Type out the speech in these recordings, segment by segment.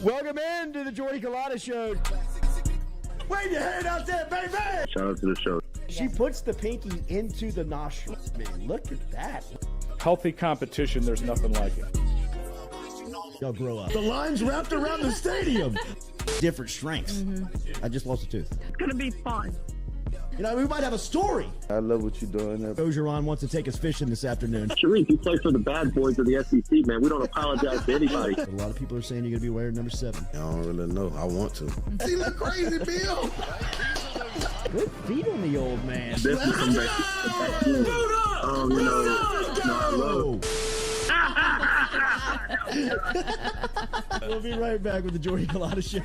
Welcome in to the Jordy Culotta Show. Wave your hand out there, baby! Shout out to the show. She puts the pinky into the nostril. Man, look at that. Healthy competition, there's nothing like it. Y'all grow up. The line's wrapped around the stadium. Different strengths. I just lost a tooth. It's going to be fun. You know, we might have a story. I love what you're doing. Ogeron wants to take us fishing this afternoon. Sharif, you play for the bad boys of the SEC, man. We don't apologize to anybody. But a lot of people are saying you're going to be wearing number 7. I don't really know. I want to. He look crazy, Bill. Good feet on the old man. Definitely come back. We'll be right back with the Jordy Culotta Show.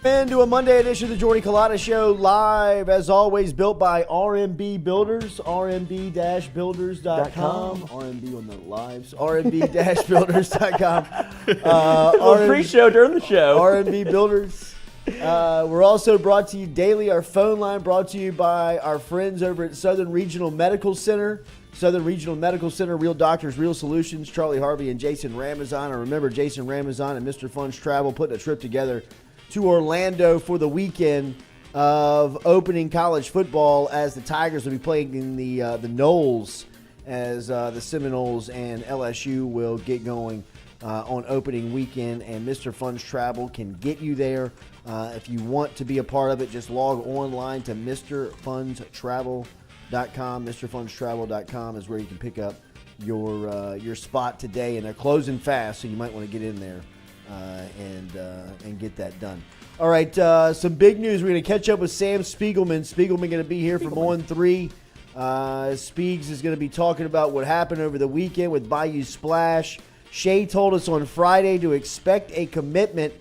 Into a Monday edition of the Jordy Culotta Show, live as always, built by RMB Builders, rmb-builders.com, RMB on the lives, rmb-builders.com. Pre-show during the show. RMB Builders. We're also brought to you daily. Our phone line brought to you by our friends over at Southern Regional Medical Center. Southern Regional Medical Center, real doctors, real solutions. Charlie Harvey and Jason Ramazan. I remember Jason Ramazan and Mr. Fun's Travel putting a trip together to Orlando for the weekend of opening college football, as the Tigers will be playing in the Knolls, as the Seminoles and LSU will get going on opening weekend. And Mr. Fun's Travel can get you there. If you want to be a part of it, just log online to MrFunsTravel.com. MrFunsTravel.com is where you can pick up your spot today, and they're closing fast, so you might want to get in there and get that done. All right, some big news. We're going to catch up with Sam Spiegelman. Spiegelman going to be here from 1-3. Spiegs is going to be talking about what happened over the weekend with Bayou Splash. Shea told us on Friday to expect a commitment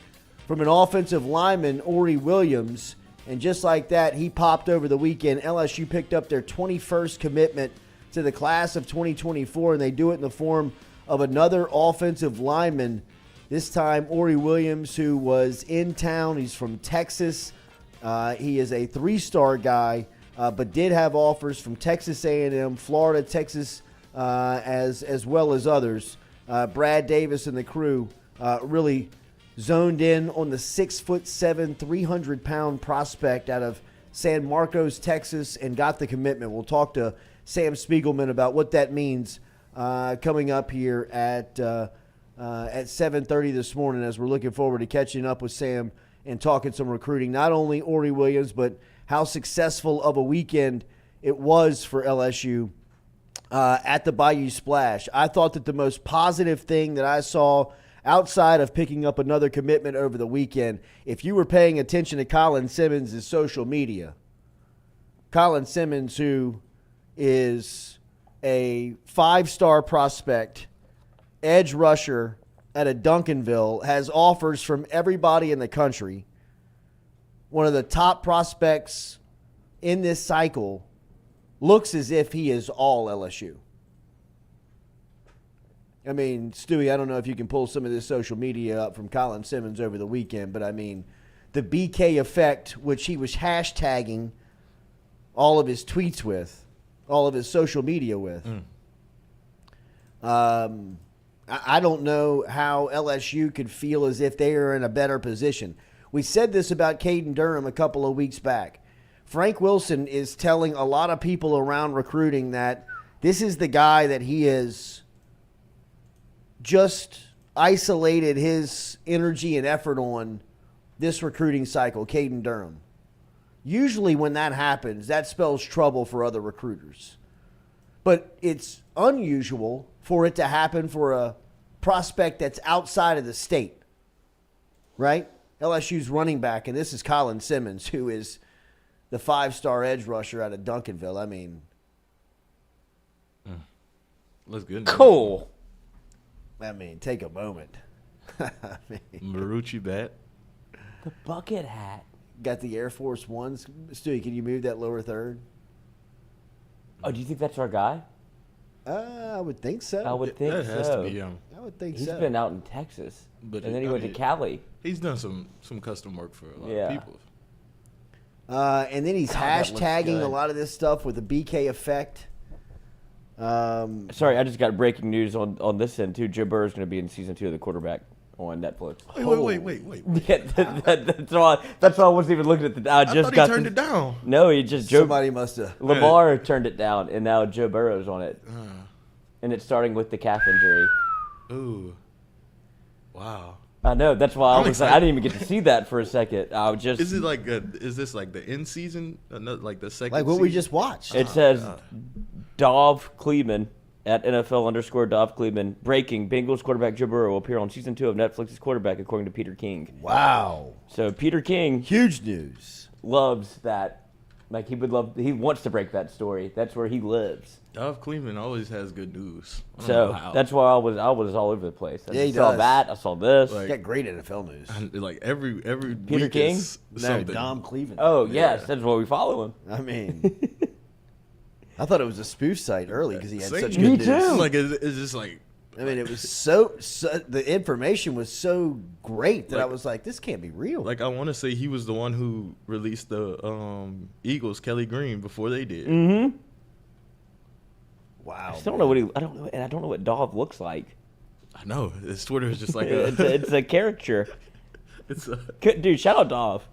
from an offensive lineman, Ori Williams. And just like that, he popped over the weekend. LSU picked up their 21st commitment to the class of 2024, and they do it in the form of another offensive lineman. This time, Ori Williams, who was in town. He's from Texas. He is a 3-star guy, but did have offers from Texas A&M, Florida, Texas, as well as others. Brad Davis and the crew really zoned in on the 6'7", 300-pound prospect out of San Marcos, Texas, and got the commitment. We'll talk to Sam Spiegelman about what that means coming up here at 7:30 this morning, as we're looking forward to catching up with Sam and talking some recruiting. Not only Ori Williams, but how successful of a weekend it was for LSU at the Bayou Splash. I thought that the most positive thing that I saw outside of picking up another commitment over the weekend, if you were paying attention to Colin Simmons' social media, Colin Simmons, who is a 5-star prospect, edge rusher at a Duncanville, has offers from everybody in the country, one of the top prospects in this cycle, looks as if he is all LSU. I mean, Stewie, I don't know if you can pull some of this social media up from Colin Simmons over the weekend, but I mean, the BK effect, which he was hashtagging all of his tweets with, all of his social media with. I don't know how LSU could feel as if they are in a better position. We said this about Caden Durham a couple of weeks back. Frank Wilson is telling a lot of people around recruiting that this is the guy that he is just isolated his energy and effort on this recruiting cycle, Caden Durham. Usually when that happens, that spells trouble for other recruiters. But it's unusual for it to happen for a prospect that's outside of the state, right? LSU's running back, and this is Colin Simmons, who is the 5-star edge rusher out of Duncanville. I mean, Looks good. Cool. I mean, take a moment. Marucci bat. The bucket hat. Got the Air Force Ones. Stewie, can you move that lower third? Oh, do you think that's our guy? I would think so. I would think That so. has to be him. I would think He's so. been out in Texas, But and then he I went to mean, Cali. He's done some custom work for a lot Yeah. of people. And then he's God, that looks hashtagging good. a lot of this stuff with the BK effect. Sorry, I just got breaking news on this end too. Joe Burrow's going to be in season 2 of The Quarterback on Netflix. Wait. Yeah, that's why I wasn't even looking at the. I I just thought got he turned this- it down. No, he just Joe Somebody must have. Lamar turned it down, and now Joe Burrow's on it, and it's starting with the calf injury. Ooh. Wow. I know. That's why I I'm was like, I excited. didn't even get to see that for a second. I was just. Is it like is this like the end season? Like the second Like what we season? just watched. It says Dov Kleeman at NFL_Dov Kleeman. Breaking: Bengals quarterback Joe Burrow will appear on season 2 of Netflix's Quarterback, according to Peter King. Wow. So Peter King Huge news. loves that. Like he wants to break that story. That's where he lives. Dov Kleeman always has good news. I don't know So how. that's why I was all over the place. I Yeah, he saw does. that. I saw this. Like- Got great NFL news. like every Peter week King? is No, something. Dom Cleveland. Oh yes, that's why we follow him. I mean, I thought it was a spoof site early because he had Same. such good Me news. too. Like it's just like I mean, it was so the information was so great that I Like- was like, this can't be real. like I want to say he was the one who released the Eagles Kelly Green before they did. Mm-hmm. wow. I just don't know what I don't know, and I don't know what Dov looks like. I know his Twitter is just like It's a caricature. it's a Dude, shout out Dov.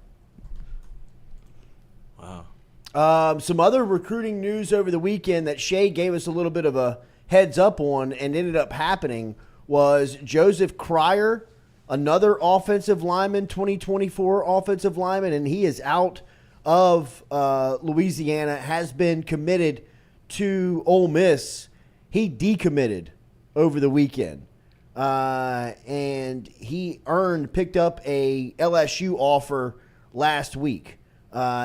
wow. Some other recruiting news over the weekend that Shay gave us a little bit of a heads up on and ended up happening was Joseph Cryer, another offensive lineman, 2024 offensive lineman, and he is out of Louisiana, has been committed to Ole Miss. He decommitted over the weekend. And he picked up a LSU offer last week.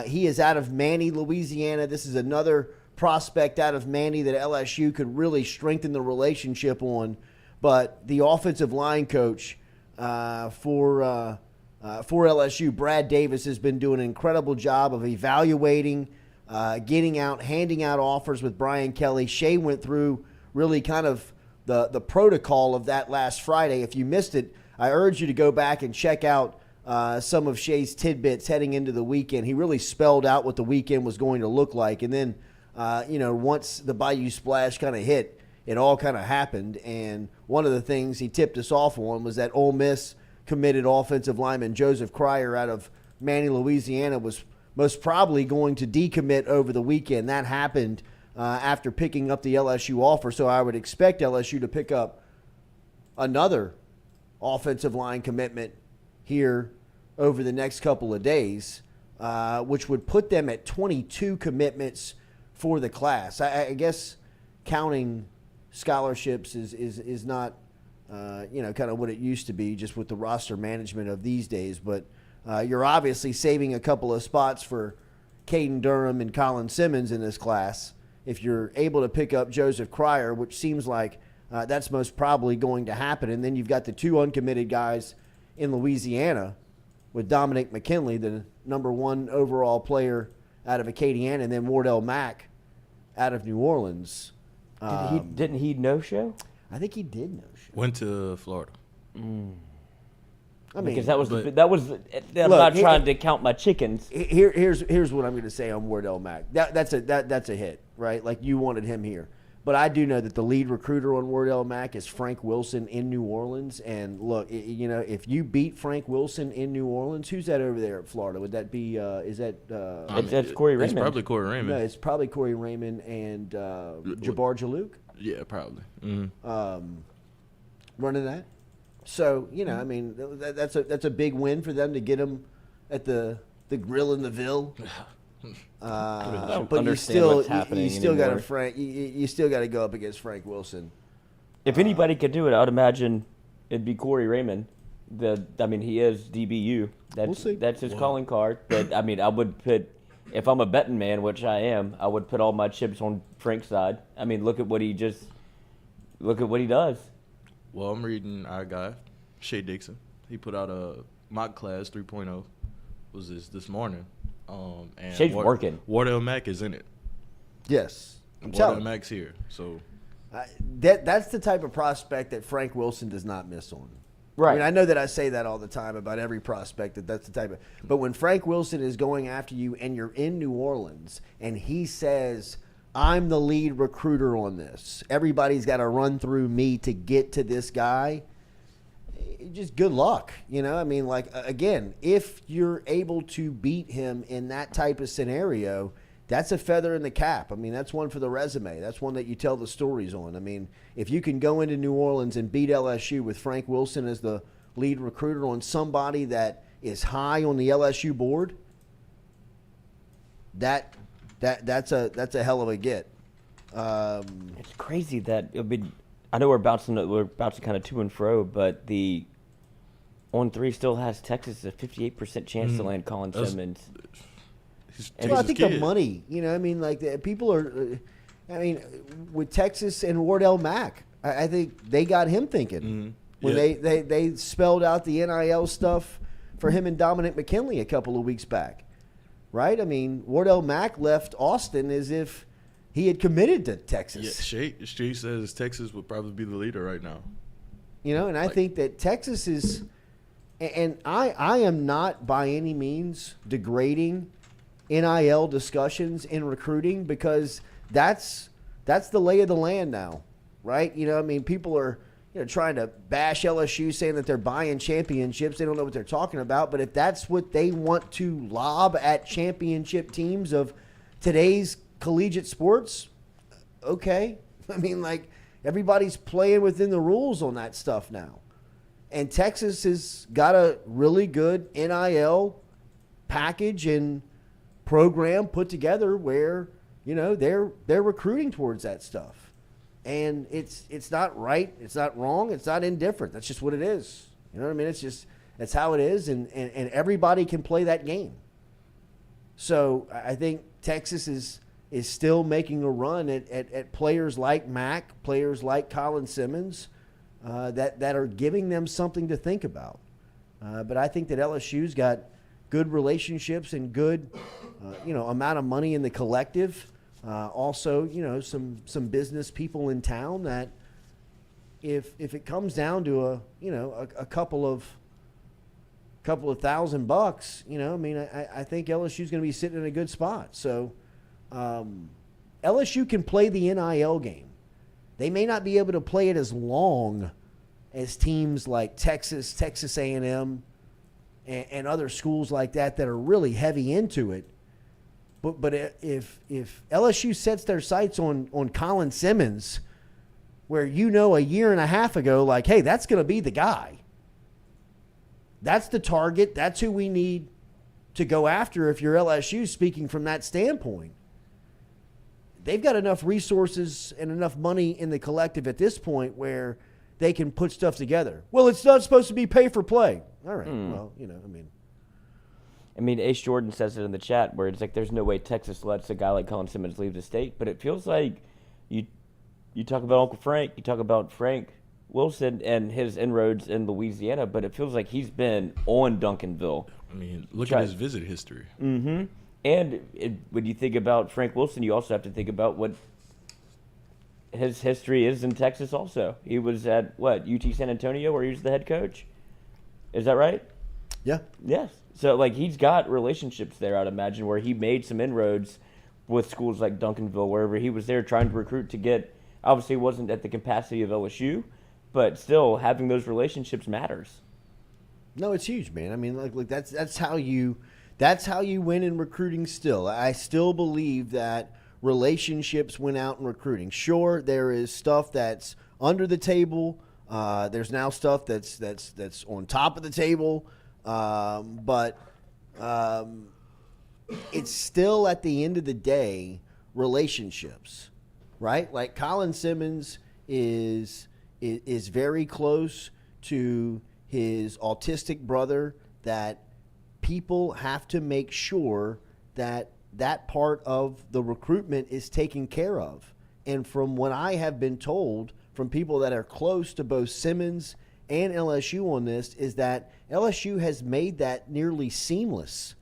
He is out of Manny, Louisiana. This is another prospect out of Manny that LSU could really strengthen the relationship on. But the offensive line coach for LSU, Brad Davis, has been doing an incredible job of evaluating, handing out offers with Brian Kelly. Shay went through really kind of the protocol of that last Friday. If you missed it, I urge you to go back and check out some of Shay's tidbits heading into the weekend. He really spelled out what the weekend was going to look like. And then, once the Bayou Splash kind of hit, it all kind of happened. And one of the things he tipped us off on was that Ole Miss committed offensive lineman Joseph Cryer out of Manny, Louisiana, was most probably going to decommit over the weekend. That happened after picking up the LSU offer. So I would expect LSU to pick up another offensive line commitment here over the next couple of days, which would put them at 22 commitments for the class. I guess counting scholarships is not, kind of what it used to be just with the roster management of these days. But you're obviously saving a couple of spots for Caden Durham and Colin Simmons in this class if you're able to pick up Joseph Cryer, which seems like that's most probably going to happen. And then you've got the two uncommitted guys in Louisiana with Dominic McKinley, the number 1 overall player out of Acadiana, and then Wardell Mack out of New Orleans. Didn't he no-show? I think he did no-show. Went to Florida. I mean, Because that was but- I'm not trying to count my chickens. Here's what I'm going to say on Wardell Mack. That's a hit, right? Like, you wanted him here. But I do know that the lead recruiter on Wardell Mack is Frank Wilson in New Orleans. And look, if you beat Frank Wilson in New Orleans, who's that over there at Florida? Would that be? That's Corey Raymond. It's probably Corey Raymond. No, it's probably Corey Raymond and Jabbar Jalouk. Yeah, probably. Mm-hmm. Running that. So that's a big win for them to get him at the grill in the Ville. But you still got to you still got to go up against Frank Wilson. If anybody could do it, I would imagine it'd be Corey Raymond. He is DBU. We'll see. That's his calling card. But I would put, if I'm a betting man, which I am, I would put all my chips on Frank's side. Look at what he does. Well, I'm reading our guy, Shea Dixon. He put out a mock class 3.0. Was this morning? And Shay's working. Wardell Mack is in it. Yes, Wardell Mack's here. So that's the type of prospect that Frank Wilson does not miss on. Right. I know that I say that all the time about every prospect that's the type of. But when Frank Wilson is going after you and you're in New Orleans and he says, "I'm the lead recruiter on this. Everybody's got to run through me to get to this guy." Just good luck, again, if you're able to beat him in that type of scenario, that's a feather in the cap. That's one for the resume. That's one that you tell the stories on. If you can go into New Orleans and beat LSU with Frank Wilson as the lead recruiter on somebody that is high on the LSU board, that's a hell of a get. It's crazy that I know we're bouncing kind of to and fro, but the on 3 still has Texas a 58% chance to land Colin Simmons. Well, I think the money, people are, with Texas and Wardell Mack, I think they got him thinking when they spelled out the NIL stuff for him and Dominic McKinley a couple of weeks back, right? Wardell Mack left Austin as if he had committed to Texas. Yeah, Shea says Texas would probably be the leader right now. And I think that Texas is, and I am not by any means degrading NIL discussions in recruiting because that's the lay of the land now, right? People are trying to bash LSU saying that they're buying championships. They don't know what they're talking about. But if that's what they want to lob at championship teams of today's collegiate sports, okay. Everybody's playing within the rules on that stuff now. And Texas has got a really good NIL package and program put together where, they're recruiting towards that stuff. And it's not right, it's not wrong, it's not indifferent. That's just what it is. That's how it is, and everybody can play that game. So I think Texas is still making a run at players like Mack, players like Colin Simmons, that are giving them something to think about. But I think that LSU's got good relationships and good, amount of money in the collective. Also, some business people in town that if it comes down to a couple of $1,000, I mean, I think LSU's going to be sitting in a good spot. So LSU can play the NIL game. They may not be able to play it as long as teams like Texas, Texas A&M, and other schools like that are really heavy into it. But if LSU sets their sights on Colin Simmons, where a year and a half ago, like, hey, that's going to be the guy. That's the target. That's who we need to go after if you're LSU, speaking from that standpoint. They've got enough resources and enough money in the collective at this point where they can put stuff together. Well, it's not supposed to be pay for play. All right. Well, I mean, Ace Jordan says it in the chat where it's like there's no way Texas lets a guy like Colin Simmons leave the state, but it feels like you talk about Uncle Frank, you talk about Frank Wilson and his inroads in Louisiana, but it feels like he's been on Duncanville. I mean, look at his visit history. Mm-hmm. And when you think about Frank Wilson, you also have to think about what his history is in Texas also. He was at, UT San Antonio where he was the head coach? Is that right? Yeah. Yes. So, he's got relationships there, I'd imagine, where he made some inroads with schools like Duncanville, wherever he was there trying to recruit to get, obviously it wasn't at the capacity of LSU, but still having those relationships matters. No, it's huge, man. I mean, that's how you win in recruiting still. I still believe that relationships win out in recruiting. Sure, there is stuff that's under the table. There's now stuff that's on top of the table. But it's still, at the end of the day, relationships, right? Like Colin Simmons is very close to his autistic brother, that people have to make sure that part of the recruitment is taken care of. And from what I have been told from people that are close to both Simmons and LSU on this, is that LSU has made that nearly seamless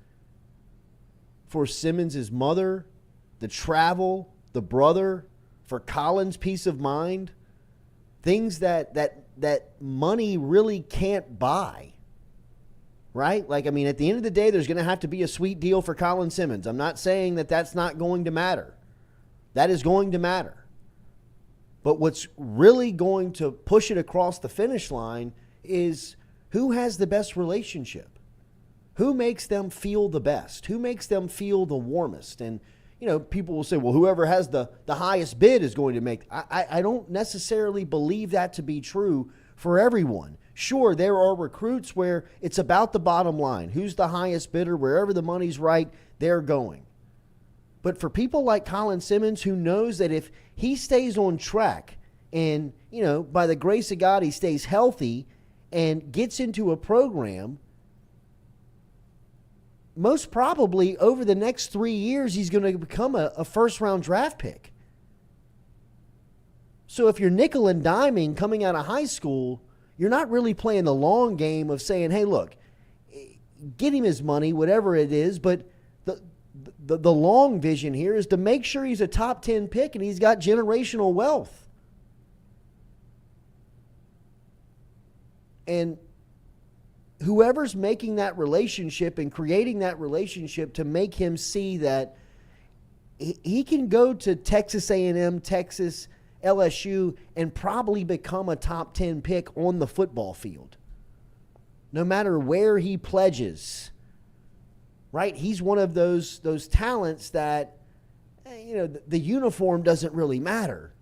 for Simmons' mother, the travel, the brother, for Colin's peace of mind, things that money really can't buy. Right? Like, I mean, at the end of the day, there's going to have to be a sweet deal for Colin Simmons. I'm not saying that that's not going to matter. That is going to matter. But what's really going to push it across the finish line is who has the best relationship? Who makes them feel the best? Who makes them feel the warmest? And, people will say, well, whoever has the highest bid is going to make. I don't necessarily believe that to be true for everyone. Sure, there are recruits where it's about the bottom line. Who's the highest bidder? Wherever the money's right, they're going. But for people like Colin Simmons, who knows that if he stays on track and, by the grace of God, he stays healthy and gets into a program, most probably over the next 3 years, he's going to become a first-round draft pick. So if you're nickel and diming coming out of high school, you're not really playing the long game of saying, hey, look, get him his money, whatever it is. But the long vision here is to make sure he's a top 10 pick and he's got generational wealth. And whoever's making that relationship and creating that relationship to make him see that he can go to Texas A&M, Texas, LSU, and probably become a top 10 pick on the football field. No matter where he pledges, right? He's one of those talents that, the uniform doesn't really matter.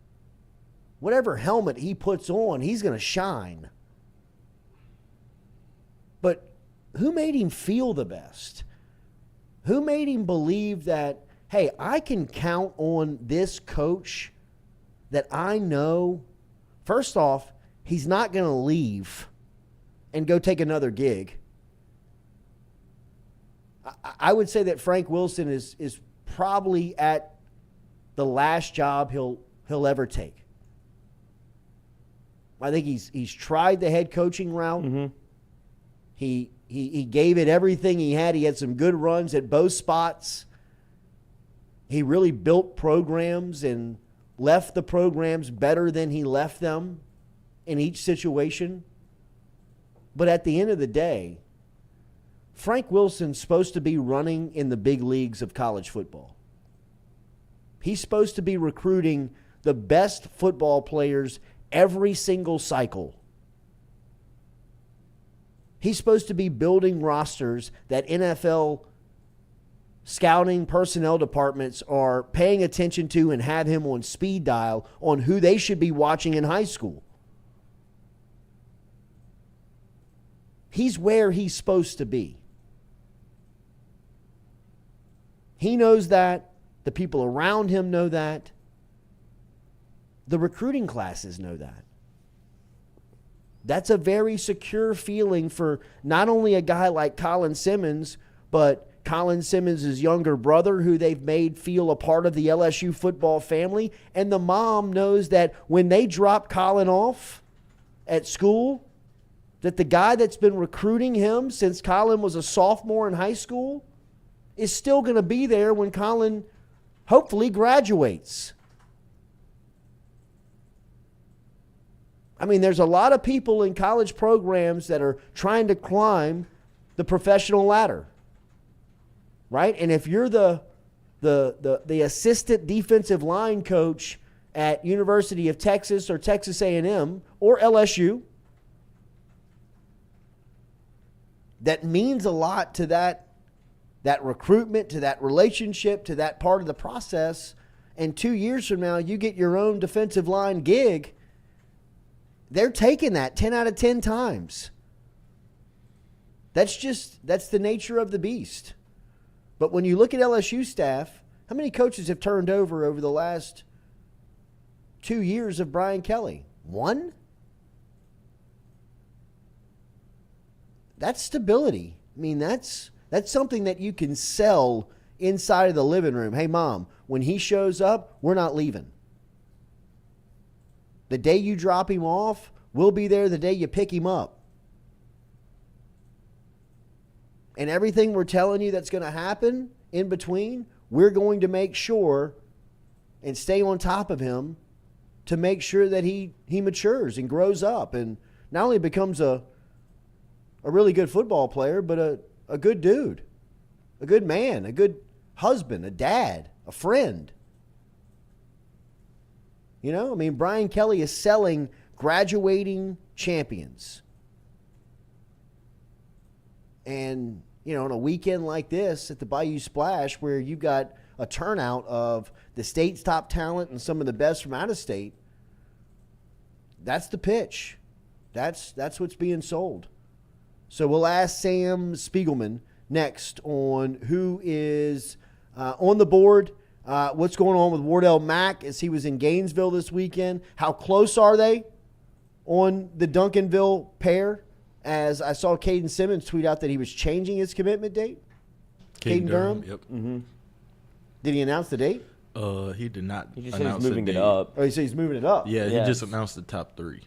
Whatever helmet he puts on, he's going to shine. But who made him feel the best? Who made him believe that, hey, I can count on this coach that I know, first off, he's not going to leave and go take another gig. I would say that Frank Wilson is probably at the last job he'll ever take. I think he's tried the head coaching route. Mm-hmm. He gave it everything he had. He had some good runs at both spots. He really built programs and left the programs better than he left them. in each situation. But at the end of the day, Frank Wilson's supposed to be running in the big leagues of college football. He's supposed to be recruiting the best football players every single cycle. He's supposed to be building rosters that NFL scouting personnel departments are paying attention to and have him on speed dial on who they should be watching in high school. He's where he's supposed to be. He knows that. The people around him know that. The recruiting classes know that. That's a very secure feeling for not only a guy like Colin Simmons, but Colin Simmons' younger brother, who they've made feel a part of the LSU football family. And the mom knows that when they drop Colin off at school, that the guy that's been recruiting him since Colin was a sophomore in high school is still going to be there when Colin hopefully graduates. I mean, there's a lot of people in college programs that are trying to climb the professional ladder, right? And if you're the assistant defensive line coach at University of Texas or Texas A&M or LSU, that means a lot to that recruitment, to that relationship, to that part of the process. And 2 years from now, you get your own defensive line gig. They're taking that 10 out of 10 times. That's the nature of the beast. But when you look at LSU staff, how many coaches have turned over the last 2 years of Brian Kelly? One? That's stability. I mean, that's something that you can sell inside of the living room. Hey, Mom, when he shows up, we're not leaving. The day you drop him off, we'll be there the day you pick him up. And everything we're telling you that's going to happen in between, we're going to make sure and stay on top of him to make sure that he matures and grows up and not only becomes a really good football player, but a good dude, a good man, a good husband, a dad, a friend. You know, I mean, Brian Kelly is selling graduating champions. And, you know, on a weekend like this at the Bayou Splash, where you've got a turnout of the state's top talent and some of the best from out of state, that's the pitch. That's what's being sold. So we'll ask Sam Spiegelman next on who is on the board. What's going on with Wardell Mack as he was in Gainesville this weekend? How close are they on the Duncanville pair? As I saw Caden Simmons tweet out that he was changing his commitment date. Caden Durham? Yep. Mm-hmm. Did he announce the date? He did not. He just said he's announce the moving it date. up. Oh, he said he's moving it up. Yeah, Yeah. he just announced the top three.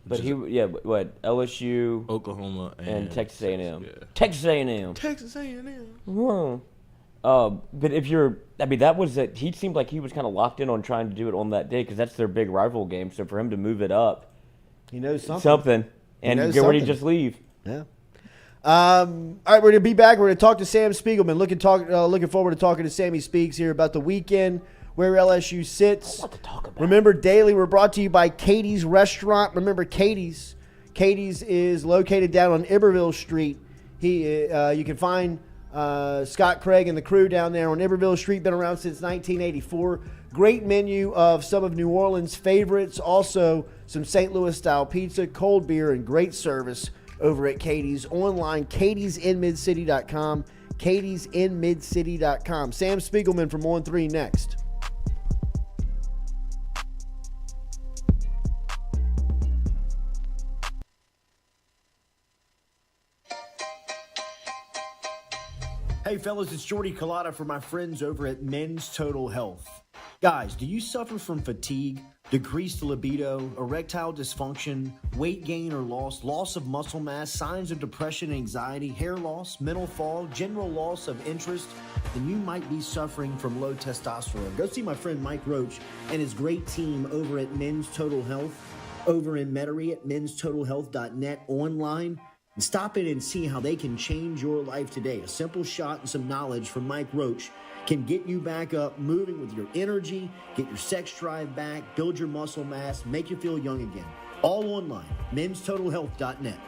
But LSU, Oklahoma, and Texas A&M. Yeah. Texas A&M. Texas A&M. But if you're, I mean, he seemed like he was kind of locked in on trying to do it on that day because that's their big rival game. So for him to move it up, He knows something. and knows get ready to something. just leave. Yeah. All right, we're going to be back. We're going to talk to Sam Spiegelman. Looking forward to talking to Sammy Speaks here about the weekend, where LSU sits. What to talk about? Remember, daily, we're brought to you by Katie's Restaurant. Remember, Katie's. Katie's is located down on Iberville Street. You can find Scott Craig and the crew down there on Iberville Street. Been around since 1984. Great menu of some of New Orleans' favorites. Also, some St. Louis-style pizza, cold beer, and great service over at Katie's. Online, katiesinmidcity.com. katiesinmidcity.com. Sam Spiegelman from On 3 next. Hey fellas, it's Jordy Culotta for my friends over at Men's Total Health. Guys, do you suffer from fatigue, decreased libido, erectile dysfunction, weight gain or loss of muscle mass, signs of depression, anxiety, hair loss, mental fog, general loss of interest? Then you might be suffering from low testosterone. Go see my friend Mike Roach and his great team over at Men's Total Health. over in Metairie at menstotalhealth.net online and stop in and see how they can change your life today. A simple shot and some knowledge from Mike Roach can get you back up, moving with your energy, get your sex drive back, build your muscle mass, make you feel young again. All online, menstotalhealth.net.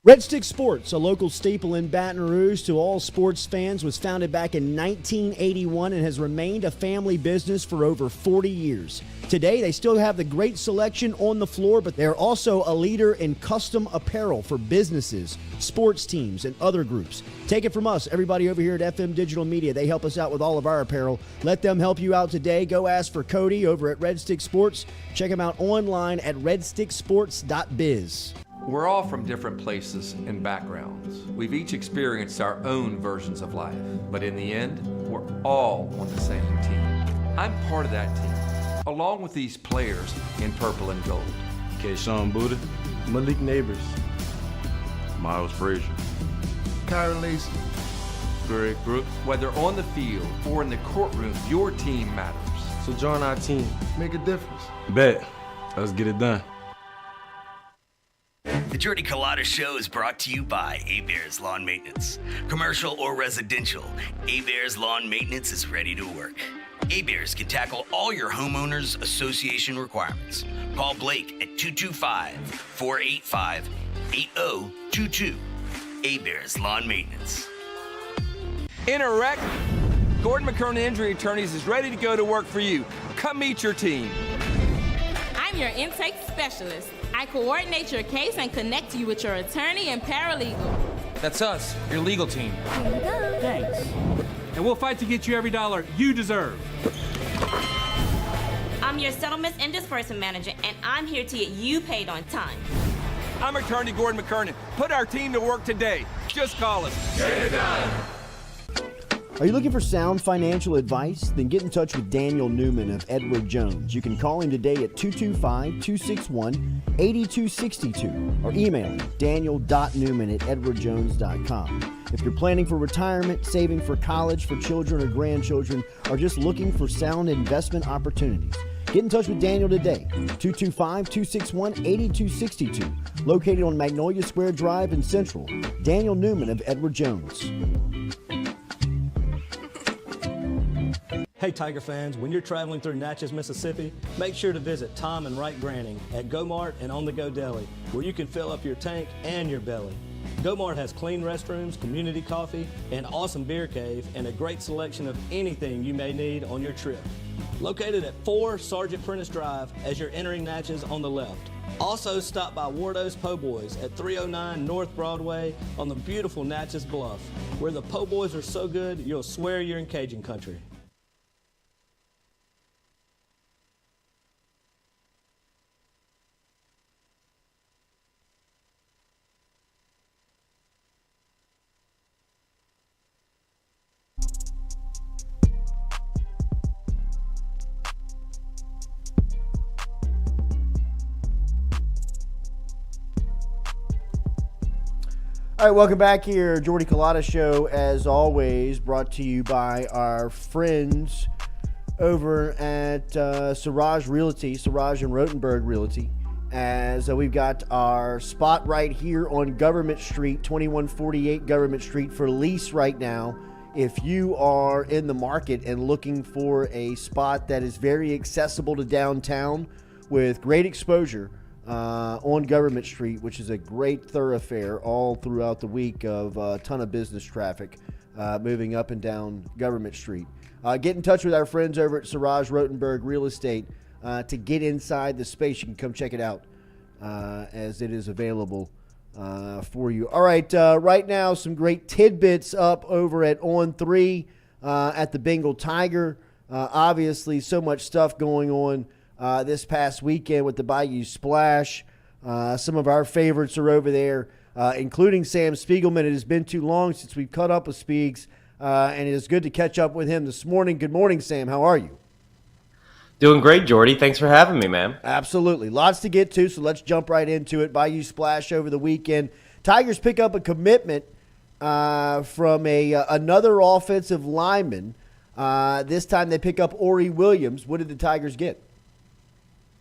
Red Stick Sports, a local staple in Baton Rouge to all sports fans, was founded back in 1981 and has remained a family business for over 40 years. Today, they still have the great selection on the floor, but they're also a leader in custom apparel for businesses, sports teams, and other groups. Take it from us, everybody over here at FM Digital Media. They help us out with all of our apparel. Let them help you out today. Go ask for Cody over at Red Stick Sports. Check him out online at redsticksports.biz. We're all from different places and backgrounds. We've each experienced our own versions of life, but in the end, we're all on the same team. I'm part of that team, along with these players in purple and gold. Kayshawn Buddha, Malik Neighbors, Miles Frazier, Kyron Lacy, Greg Brooks. Whether on the field or in the courtroom, your team matters. So join our team, make a difference. Bet, let's get it done. The Jordy Culotta Show is brought to you by A-Bears Lawn Maintenance. Commercial or residential, A-Bears Lawn Maintenance is ready to work. A-Bears can tackle all your homeowners association requirements. Call Blake at 225-485-8022. A-Bears Lawn Maintenance. In a wreck, Gordon McKernan Injury Attorneys is ready to go to work for you. Come meet your team. I'm your intake specialist. I coordinate your case and connect you with your attorney and paralegal. That's us, your legal team. Here you go. Thanks. And we'll fight to get you every dollar you deserve. I'm your settlements and disbursement manager, and I'm here to get you paid on time. I'm attorney Gordon McKernan. Put our team to work today. Just call us. Get it done. Are you looking for sound financial advice? Then get in touch with Daniel Newman of Edward Jones. You can call him today at 225-261-8262 or email him daniel.newman@edwardjones.com. If you're planning for retirement, saving for college for children or grandchildren, or just looking for sound investment opportunities, get in touch with Daniel today, 225-261-8262, located on Magnolia Square Drive in Central. Daniel Newman of Edward Jones. Hey Tiger fans, when you're traveling through Natchez, Mississippi, make sure to visit Tom and Wright Granning at Go Mart and On The Go Deli, where you can fill up your tank and your belly. Go Mart has clean restrooms, community coffee, an awesome beer cave, and a great selection of anything you may need on your trip. Located at 4 Sergeant Prentice Drive as you're entering Natchez on the left. Also stop by Wardo's Po' Boys at 309 North Broadway on the beautiful Natchez Bluff, where the Po' Boys are so good you'll swear you're in Cajun country. All right, welcome back here. Jordy Culotta Show, as always, brought to you by our friends over at Siraj Realty, Siraj and Rotenberg Realty, as we've got our spot right here on Government Street, 2148 Government Street, for lease right now. If you are in the market and looking for a spot that is very accessible to downtown with great exposure, on Government Street, which is a great thoroughfare all throughout the week of a ton of business traffic moving up and down Government Street. Get in touch with our friends over at Siraj Rotenberg Real Estate to get inside the space. You can come check it out as it is available for you. All right, right now some great tidbits up over at On 3 at the Bengal Tiger. Obviously, so much stuff going on this past weekend with the Bayou Splash. Some of our favorites are over there, including Sam Spiegelman. It has been too long since we've caught up with Spiegs, and it is good to catch up with him this morning. Good morning, Sam. How are you? Doing great, Jordy. Thanks for having me, man. Absolutely. Lots to get to, so let's jump right into it. Bayou Splash over the weekend. Tigers pick up a commitment from another offensive lineman This time they pick up Ori Williams. What did the Tigers get?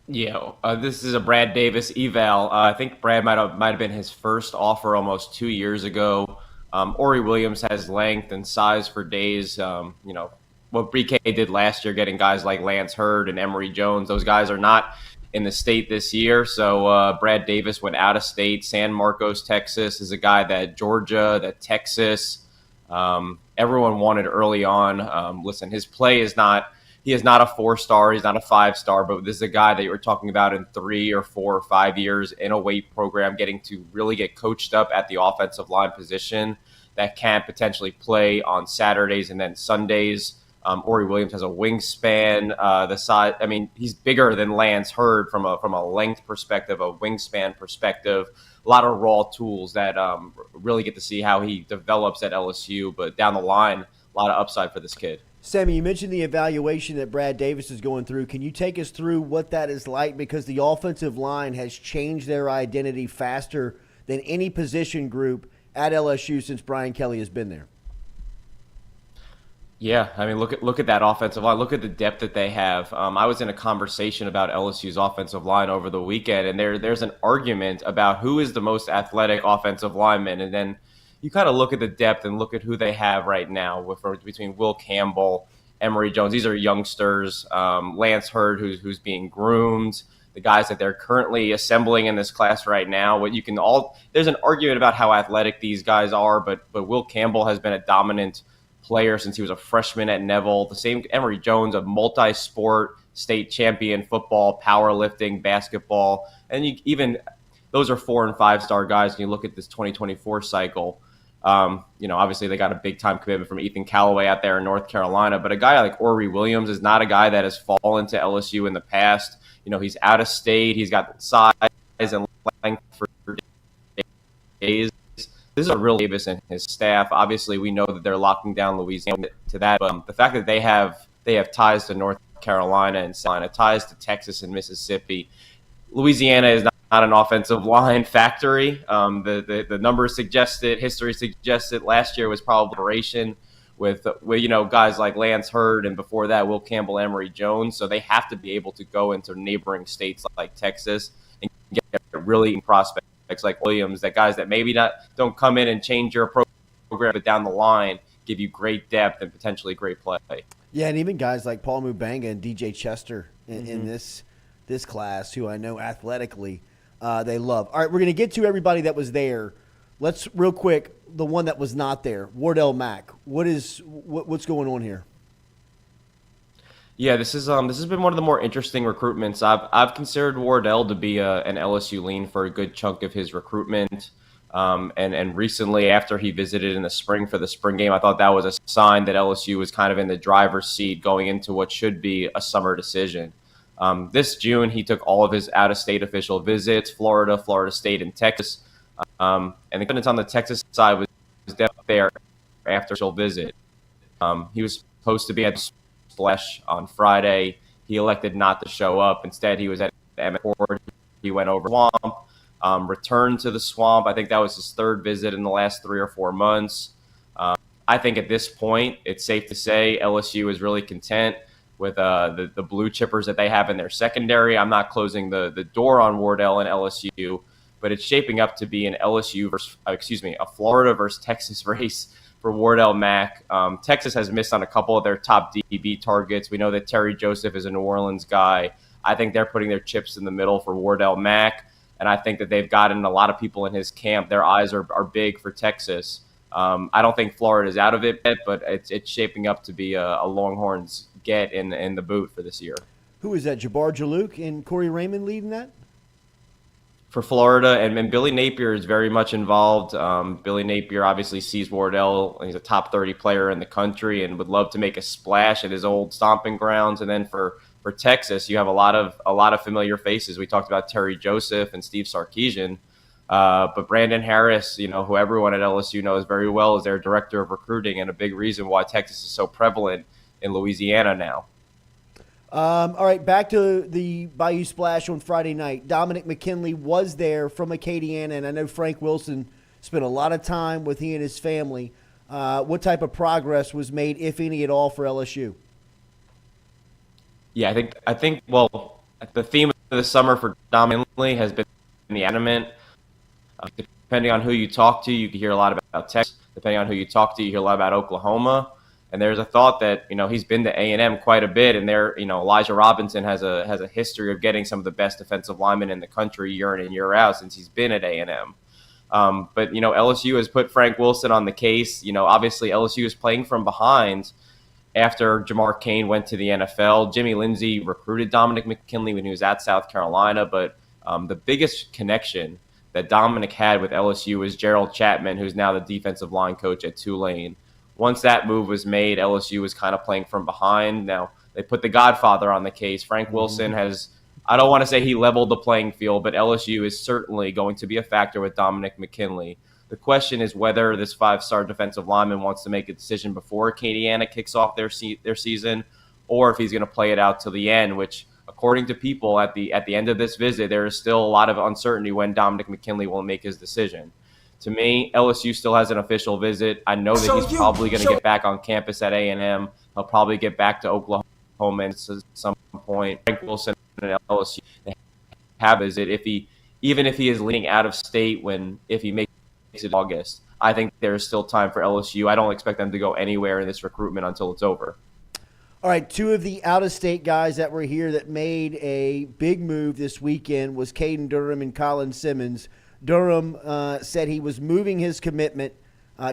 Yeah, this is a Brad Davis eval. I think Brad might have been his first offer almost 2 years ago. Ori Williams has length and size for days. What BK did last year, getting guys like Lance Hurd and Emory Jones. Those guys are not in the state this year. So Brad Davis went out of state. San Marcos, Texas is a guy that Georgia, that Texas, everyone wanted early on. Listen, his play is not. He is not a 4-star. He's not a 5-star, but this is a guy that you were talking about in 3 or 4 or 5 years in a weight program, getting to really get coached up at the offensive line position that can potentially play on Saturdays and then Sundays. Ori Williams has a wingspan. The size, I mean, he's bigger than Lance Hurd from a length perspective, a wingspan perspective. A lot of raw tools that really get to see how he develops at LSU. But down the line, a lot of upside for this kid. Sammy, you mentioned the evaluation that Brad Davis is going through. Can you take us through what that is like? Because the offensive line has changed their identity faster than any position group at LSU since Brian Kelly has been there. Yeah, I mean, look at that offensive line. Look at the depth that they have. I was in a conversation about LSU's offensive line over the weekend, and there's an argument about who is the most athletic offensive lineman, and then you kind of look at the depth and look at who they have right now between Will Campbell, Emory Jones. These are youngsters. Lance Hurd, who's being groomed. The guys that they're currently assembling in this class right now. There's an argument about how athletic these guys are, but Will Campbell has been a dominant player since he was a freshman at Neville. The same Emory Jones, a multi-sport state champion, football, powerlifting, basketball, and even those are 4- and 5-star guys. When you look at this 2024 cycle. Obviously they got a big time commitment from Ethan Callaway out there in North Carolina, but a guy like Ori Williams is not a guy that has fallen to LSU in the past. He's out of state. He's got size and length for days. This is a real Davis and his staff. Obviously, we know that they're locking down Louisiana to that. But the fact that they have ties to North Carolina and ties to Texas and Mississippi. Louisiana is not an offensive line factory. The numbers suggest it. History suggests it. Last year was probably operation with guys like Lance Hurd and before that Will Campbell, Emory Jones. So they have to be able to go into neighboring states like Texas and get really prospects like Williams, that guys that maybe don't come in and change your program, but down the line give you great depth and potentially great play. Yeah, and even guys like Paul Mubanga and DJ Chester in this class, who I know athletically they love. All right, we're going to get to everybody that was there. Let's real quick, the one that was not there, Wardell Mack. What's going on here? Yeah, this has been one of the more interesting recruitments. I've considered Wardell to be an LSU lean for a good chunk of his recruitment. And recently, after he visited in the spring for the spring game, I thought that was a sign that LSU was kind of in the driver's seat going into what should be a summer decision. This June, he took all of his out-of-state official visits, Florida State, and Texas. And the confidence on the Texas side was definitely there after his visit. He was supposed to be at Splash on Friday. He elected not to show up. Instead, he was at Emmett Ford. He went over the swamp, returned to the swamp. I think that was his third visit in the last 3 or 4 months. I think at this point, it's safe to say LSU is really content with the blue chippers that they have in their secondary. I'm not closing the door on Wardell and LSU, but it's shaping up to be an a Florida versus Texas race for Wardell Mack. Texas has missed on a couple of their top DB targets. We know that Terry Joseph is a New Orleans guy. I think they're putting their chips in the middle for Wardell Mack, and I think that they've gotten a lot of people in his camp. Their eyes are big for Texas. I don't think Florida is out of it yet, but it's shaping up to be a Longhorns get in the boot for this year. Who is that, Jabbar Jalouk and Corey Raymond leading that? For Florida, and Billy Napier is very much involved. Billy Napier obviously sees Wardell. He's a top 30 player in the country and would love to make a splash at his old stomping grounds. And then for Texas, you have a lot of familiar faces. We talked about Terry Joseph and Steve Sarkisian, but Brandon Harris, who everyone at LSU knows very well, is their director of recruiting and a big reason why Texas is so prevalent in Louisiana now. All right, back to the Bayou Splash on Friday night. Dominic McKinley was there from Acadiana, and I know Frank Wilson spent a lot of time with he and his family. what type of progress was made, if any at all, for LSU? Yeah, I think. Well, the theme of the summer for dominantly has been the animate. Depending on who you talk to, you can hear a lot about Texas. Depending on who you talk to, you hear a lot about Oklahoma. And there's a thought that he's been to A&M quite a bit, and there Elijah Robinson has a history of getting some of the best defensive linemen in the country year in and year out since he's been at A&M. But LSU has put Frank Wilson on the case. Obviously LSU is playing from behind after Jamar Cain went to the NFL. Jimmy Lindsey recruited Dominic McKinley when he was at South Carolina, but the biggest connection that Dominic had with LSU was Gerald Chapman, who's now the defensive line coach at Tulane. Once that move was made, LSU was kind of playing from behind. Now, they put the Godfather on the case. Frank Wilson has, I don't want to say he leveled the playing field, but LSU is certainly going to be a factor with Dominic McKinley. The question is whether this five-star defensive lineman wants to make a decision before Acadiana kicks off their season, or if he's going to play it out to the end, which, according to people at the end of this visit, there is still a lot of uncertainty when Dominic McKinley will make his decision. To me, LSU still has an official visit. I know that he's probably going to get back on campus at A&M. He'll probably get back to Oklahoma at some point. Frank Wilson and LSU have a visit. Even if he is leaning out of state if he makes it in August, I think there's still time for LSU. I don't expect them to go anywhere in this recruitment until it's over. All right, two of the out-of-state guys that were here that made a big move this weekend was Caden Durham and Colin Simmons. Durham said he was moving his commitment,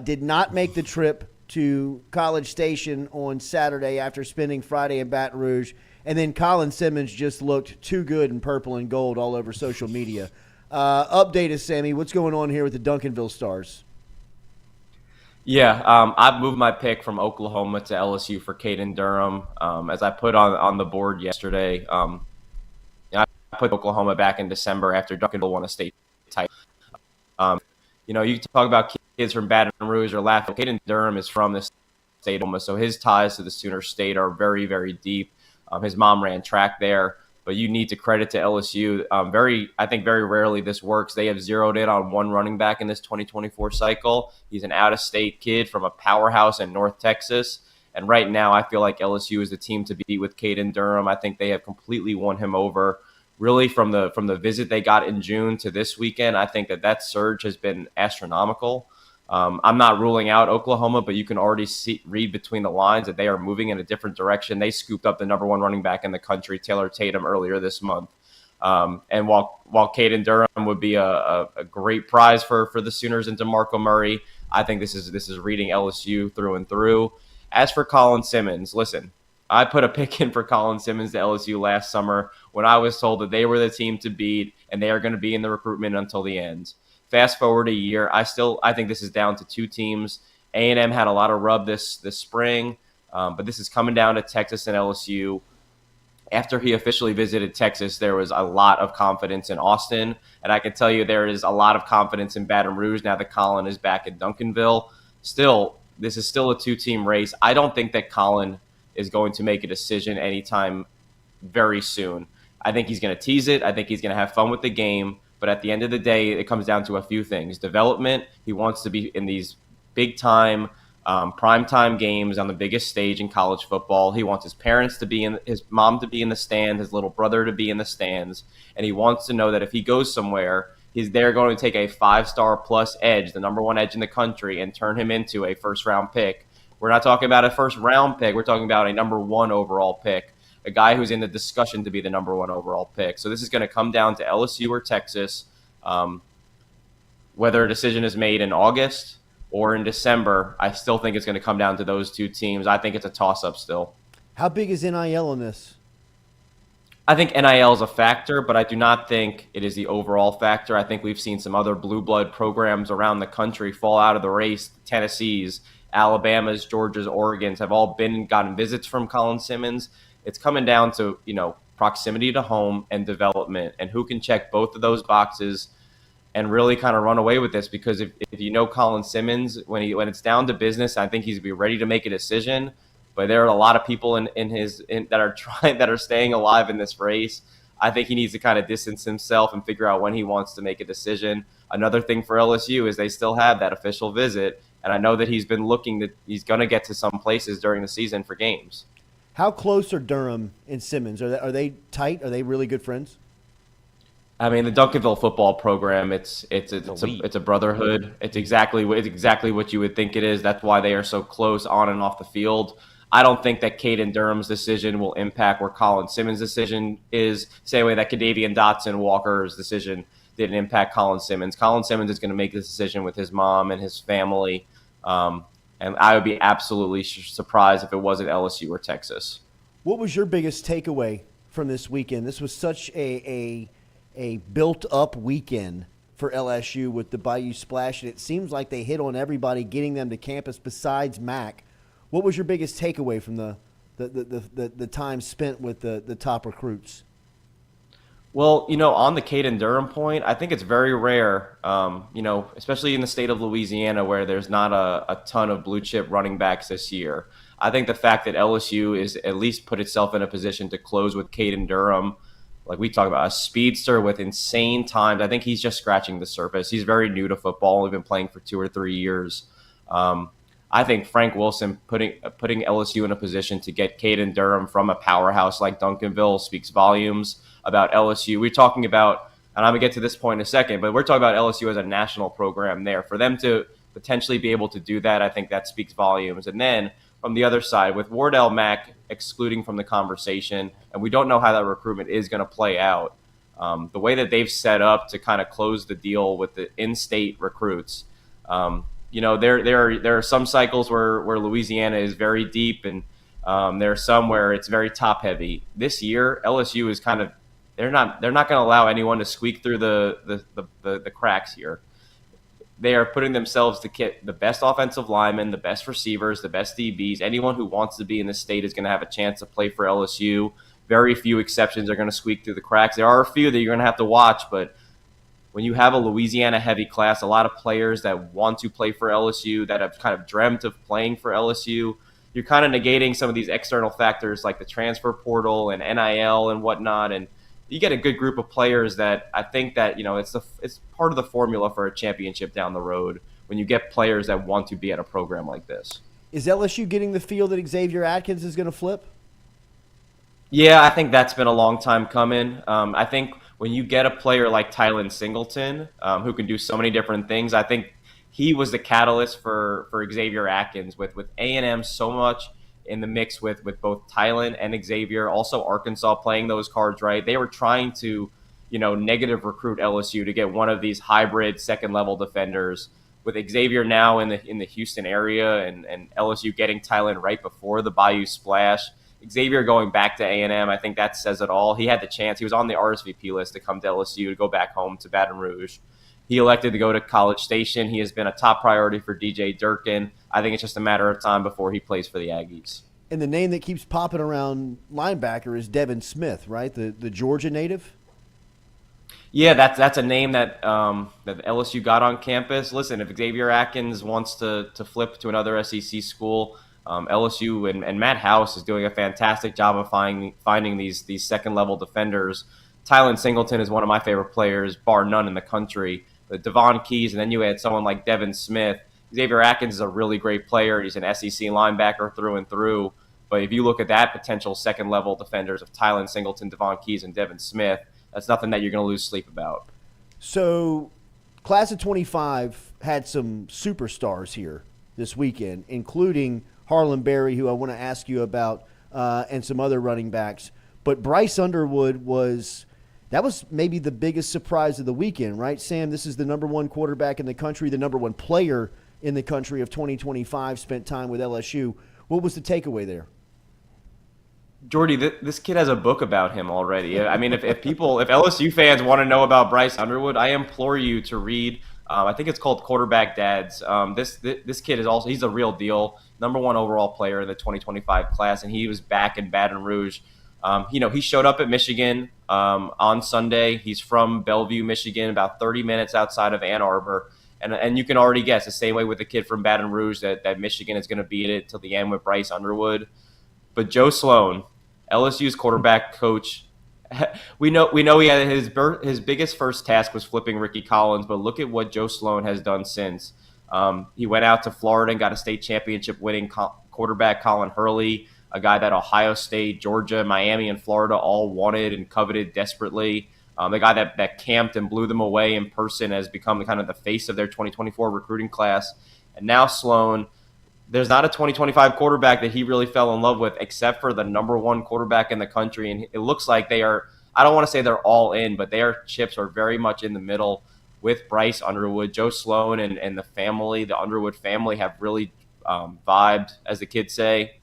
did not make the trip to College Station on Saturday after spending Friday in Baton Rouge. And then Colin Simmons just looked too good in purple and gold all over social media. Update us, Sammy. What's going on here with the Duncanville Stars? Yeah, I've moved my pick from Oklahoma to LSU for Caden Durham. As I put on the board yesterday, I put Oklahoma back in December after Duncanville won a state title. You talk about kids from Baton Rouge or Lafayette. Caden Durham is from the state of Oklahoma, so his ties to the Sooner State are very, very deep. His mom ran track there. But you need to credit to LSU. I think very rarely this works. They have zeroed in on one running back in this 2024 cycle. He's an out-of-state kid from a powerhouse in North Texas. And right now, I feel like LSU is the team to beat with Caden Durham. I think they have completely won him over. Really, from the visit they got in June to this weekend, I think that surge has been astronomical. I'm not ruling out Oklahoma, but you can already read between the lines that they are moving in a different direction. They scooped up the number one running back in the country, Taylor Tatum, earlier this month. And while Caden Durham would be a great prize for the Sooners and DeMarco Murray, I think this is reading LSU through and through. As for Colin Simmons, listen, I put a pick in for Colin Simmons to LSU last summer when I was told that they were the team to beat and they are going to be in the recruitment until the end. Fast forward a year, I think this is down to two teams. A&M had a lot of rub this spring, but this is coming down to Texas and LSU. After he officially visited Texas, there was a lot of confidence in Austin, and I can tell you there is a lot of confidence in Baton Rouge now that Colin is back at Duncanville. Still, this is still a two-team race. I don't think that Colin is going to make a decision anytime very soon. I think he's going to tease it. I think he's going to have fun with the game. But at the end of the day, it comes down to a few things. Development, he wants to be in these big-time, prime-time games on the biggest stage in college football. He wants his parents to be his mom to be in the stand, his little brother to be in the stands. And he wants to know that if he goes somewhere, they're going to take a 5-star plus edge, the number one edge in the country, and turn him into a first-round pick. We're not talking about a first-round pick. We're talking about a number one overall pick. A guy who's in the discussion to be the number one overall pick. So this is going to come down to LSU or Texas. Whether a decision is made in August or in December, I still think it's going to come down to those two teams. I think it's a toss-up still. How big is NIL in this? I think NIL is a factor, but I do not think it is the overall factor. I think we've seen some other blue blood programs around the country fall out of the race. Tennessee's, Alabama's, Georgia's, Oregon's have all gotten visits from Colin Simmons. It's coming down to, proximity to home and development and who can check both of those boxes and really kind of run away with this. Because if Colin Simmons, when it's down to business, I think he's going to be ready to make a decision. But there are a lot of people that are staying alive in this race. I think he needs to kind of distance himself and figure out when he wants to make a decision. Another thing for LSU is they still have that official visit And I know that he's been looking that he's going to get to some places during the season for games. How close are Durham and Simmons? Are they tight? Are they really good friends? I mean, the Duncanville football program, it's a brotherhood. It's exactly what you would think it is. That's why they are so close on and off the field. I don't think that Caden Durham's decision will impact where Colin Simmons' decision is. Same way that Kadavian Dotson Walker's decision didn't impact Colin Simmons. Colin Simmons is going to make this decision with his mom and his family. And I would be absolutely surprised if it wasn't LSU or Texas. What was your biggest takeaway from this weekend? This was such a built-up weekend for LSU with the Bayou Splash, and it seems like they hit on everybody getting them to campus besides Mac. What was your biggest takeaway from the time spent with the top recruits? Well, on the Caden Durham point, I think it's very rare, especially in the state of Louisiana where there's not a ton of blue chip running backs this year. I think the fact that LSU is at least put itself in a position to close with Caden Durham, like we talk about, a speedster with insane times. I think he's just scratching the surface. He's very new to football, only been playing for 2 or 3 years. I think Frank Wilson putting LSU in a position to get Caden Durham from a powerhouse like Duncanville speaks volumes about LSU. We're talking about, and I'm going to get to this point in a second, but we're talking about LSU as a national program there. For them to potentially be able to do that, I think that speaks volumes. And then from the other side, with Wardell Mack excluding from the conversation, and we don't know how that recruitment is going to play out, the way that they've set up to kind of close the deal with the in-state recruits, there are some cycles where Louisiana is very deep, and there are some where it's very top-heavy. This year, LSU is kind of they're not going to allow anyone to squeak through the cracks here. They are putting themselves to get the best offensive linemen, the best receivers, the best DBs. Anyone who wants to be in the state is going to have a chance to play for LSU. Very few exceptions are going to squeak through the cracks. There are a few that you're going to have to watch, but when you have a Louisiana-heavy class, a lot of players that want to play for LSU, that have kind of dreamt of playing for LSU, you're kind of negating some of these external factors like the transfer portal and NIL and whatnot, and you get a good group of players that I think that it's part of the formula for a championship down the road when you get players that want to be at a program like this. Is LSU getting the feel that Xavier Atkins is going to flip? Yeah, I think that's been a long time coming. I think when you get a player like Tylen Singleton, who can do so many different things, I think he was the catalyst for Xavier Atkins with A&M so much in the mix with both Tylen and Xavier. Also Arkansas playing those cards right. They were trying to, negative recruit LSU to get one of these hybrid second level defenders. With Xavier now in the Houston area and LSU getting Tylen right before the Bayou Splash, Xavier going back to A&M, I think that says it all. He had the chance. He was on the RSVP list to come to LSU, to go back home to Baton Rouge. He elected to go to College Station. He has been a top priority for DJ Durkin. I think it's just a matter of time before he plays for the Aggies. And the name that keeps popping around linebacker is Devin Smith, right? The Georgia native? Yeah, that's a name that LSU got on campus. Listen, if Xavier Atkins wants to flip to another SEC school, LSU and Matt House is doing a fantastic job of finding these second-level defenders. Tylen Singleton is one of my favorite players, bar none, in the country. Devon Keys, and then you add someone like Devin Smith. Xavier Atkins is a really great player. He's an SEC linebacker through and through. But if you look at that potential second-level defenders of Tylen Singleton, Devon Keys, and Devin Smith, that's nothing that you're going to lose sleep about. So, class of 25 had some superstars here this weekend, including Harlan Berry, who I want to ask you about, and some other running backs. But Bryce Underwood was maybe the biggest surprise of the weekend, right, Sam? This is the number one quarterback in the country, the number one player in the country of 2025, spent time with LSU. What was the takeaway there? Jordy, this kid has a book about him already. I mean, if LSU fans want to know about Bryce Underwood, I implore you to read. I think it's called Quarterback Dads. This kid he's a real deal. Number one overall player in the 2025 class, and he was back in Baton Rouge. He showed up at Michigan on Sunday. He's from Bellevue, Michigan, about 30 minutes outside of Ann Arbor. And you can already guess, the same way with the kid from Baton Rouge, that Michigan is going to beat it till the end with Bryce Underwood. But Joe Sloan, LSU's quarterback coach, we know he had his biggest first task was flipping Ricky Collins, but look at what Joe Sloan has done since. He went out to Florida and got a state championship winning quarterback Colin Hurley, a guy that Ohio State, Georgia, Miami, and Florida all wanted and coveted desperately. The guy that camped and blew them away in person has become kind of the face of their 2024 recruiting class. And now Sloan, there's not a 2025 quarterback that he really fell in love with except for the number one quarterback in the country. And it looks like they are, I don't want to say they're all in, but their chips are very much in the middle with Bryce Underwood. Joe Sloan and the family, the Underwood family, have really vibed, as the kids say.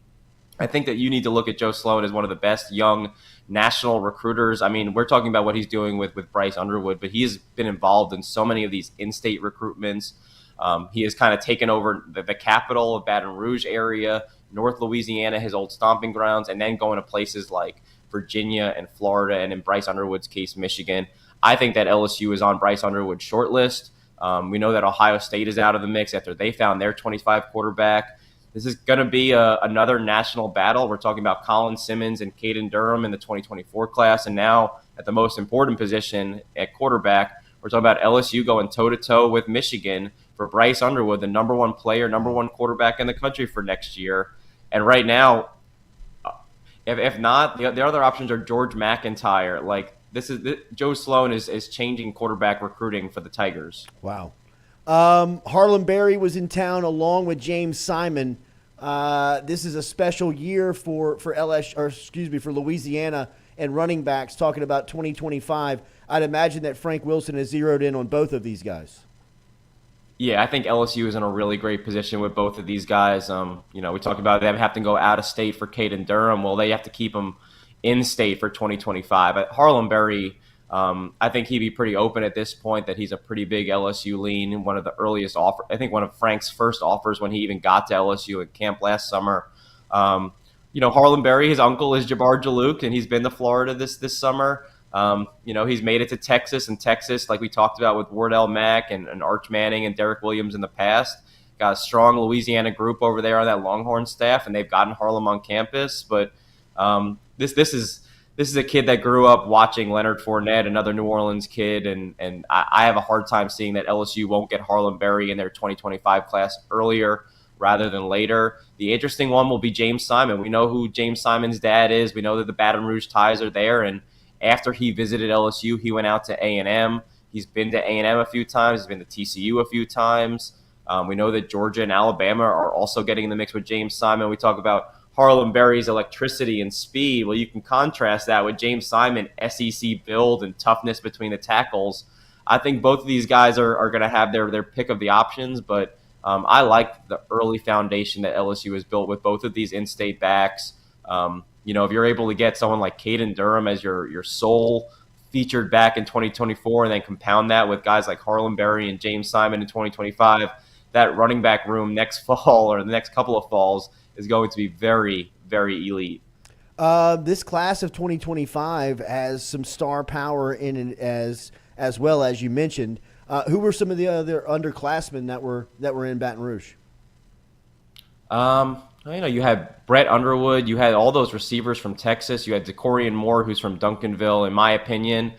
I think that you need to look at Joe Sloan as one of the best young national recruiters. I mean, we're talking about what he's doing with Bryce Underwood, but he's been involved in so many of these in-state recruitments. He has kind of taken over the capital of Baton Rouge area, North Louisiana, his old stomping grounds, and then going to places like Virginia and Florida, and in Bryce Underwood's case, Michigan. I think that LSU is on Bryce Underwood's short list. We know that Ohio State is out of the mix after they found their 25 quarterback. This is going to be another national battle. We're talking about Colin Simmons and Caden Durham in the 2024 class. And now at the most important position at quarterback, we're talking about LSU going toe-to-toe with Michigan for Bryce Underwood, the number one player, number one quarterback in the country for next year. And right now, if not, the other options are George McIntyre. Like, Joe Sloan is changing quarterback recruiting for the Tigers. Wow. Harlem Berry was in town along with James Simon. This is a special year for Louisiana and running backs. Talking about 2025, I'd imagine that Frank Wilson has zeroed in on both of these guys. Yeah, I think LSU is in a really great position with both of these guys. We talked about them having to go out of state for Caden Durham. Well, they have to keep them in state for 2025. At Harlem Berry, I think he'd be pretty open at this point that he's a pretty big LSU lean. One of the earliest offers, I think one of Frank's first offers when he even got to LSU at camp last summer. Harlem Berry, his uncle is Jabbar Jalouk, and he's been to Florida this summer. He's made it to Texas, and Texas, like we talked about with Wardell Mack and Arch Manning and Derek Williams in the past, got a strong Louisiana group over there on that Longhorn staff, and they've gotten Harlem on campus. But this is a kid that grew up watching Leonard Fournette, another New Orleans kid, and I have a hard time seeing that LSU won't get Harlem Berry in their 2025 class earlier rather than later. The interesting one will be James Simon. We know who James Simon's dad is. We know that the Baton Rouge ties are there, and after he visited LSU, he went out to A&M. He's been to A&M a few times. He's been to TCU a few times. We know that Georgia and Alabama are also getting in the mix with James Simon. We talk about Harlem Berry's electricity and speed. Well, you can contrast that with James Simon, SEC build and toughness between the tackles. I think both of these guys are going to have their pick of the options, but I like the early foundation that LSU has built with both of these in-state backs. If you're able to get someone like Caden Durham as your sole featured back in 2024 and then compound that with guys like Harlem Berry and James Simon in 2025, that running back room next fall or the next couple of falls is going to be very, very elite. This class of 2025 has some star power in it as well, as you mentioned. Who were some of the other underclassmen that were in Baton Rouge? You had Brett Underwood. You had all those receivers from Texas. You had DeCorian Moore, who's from Duncanville. In my opinion,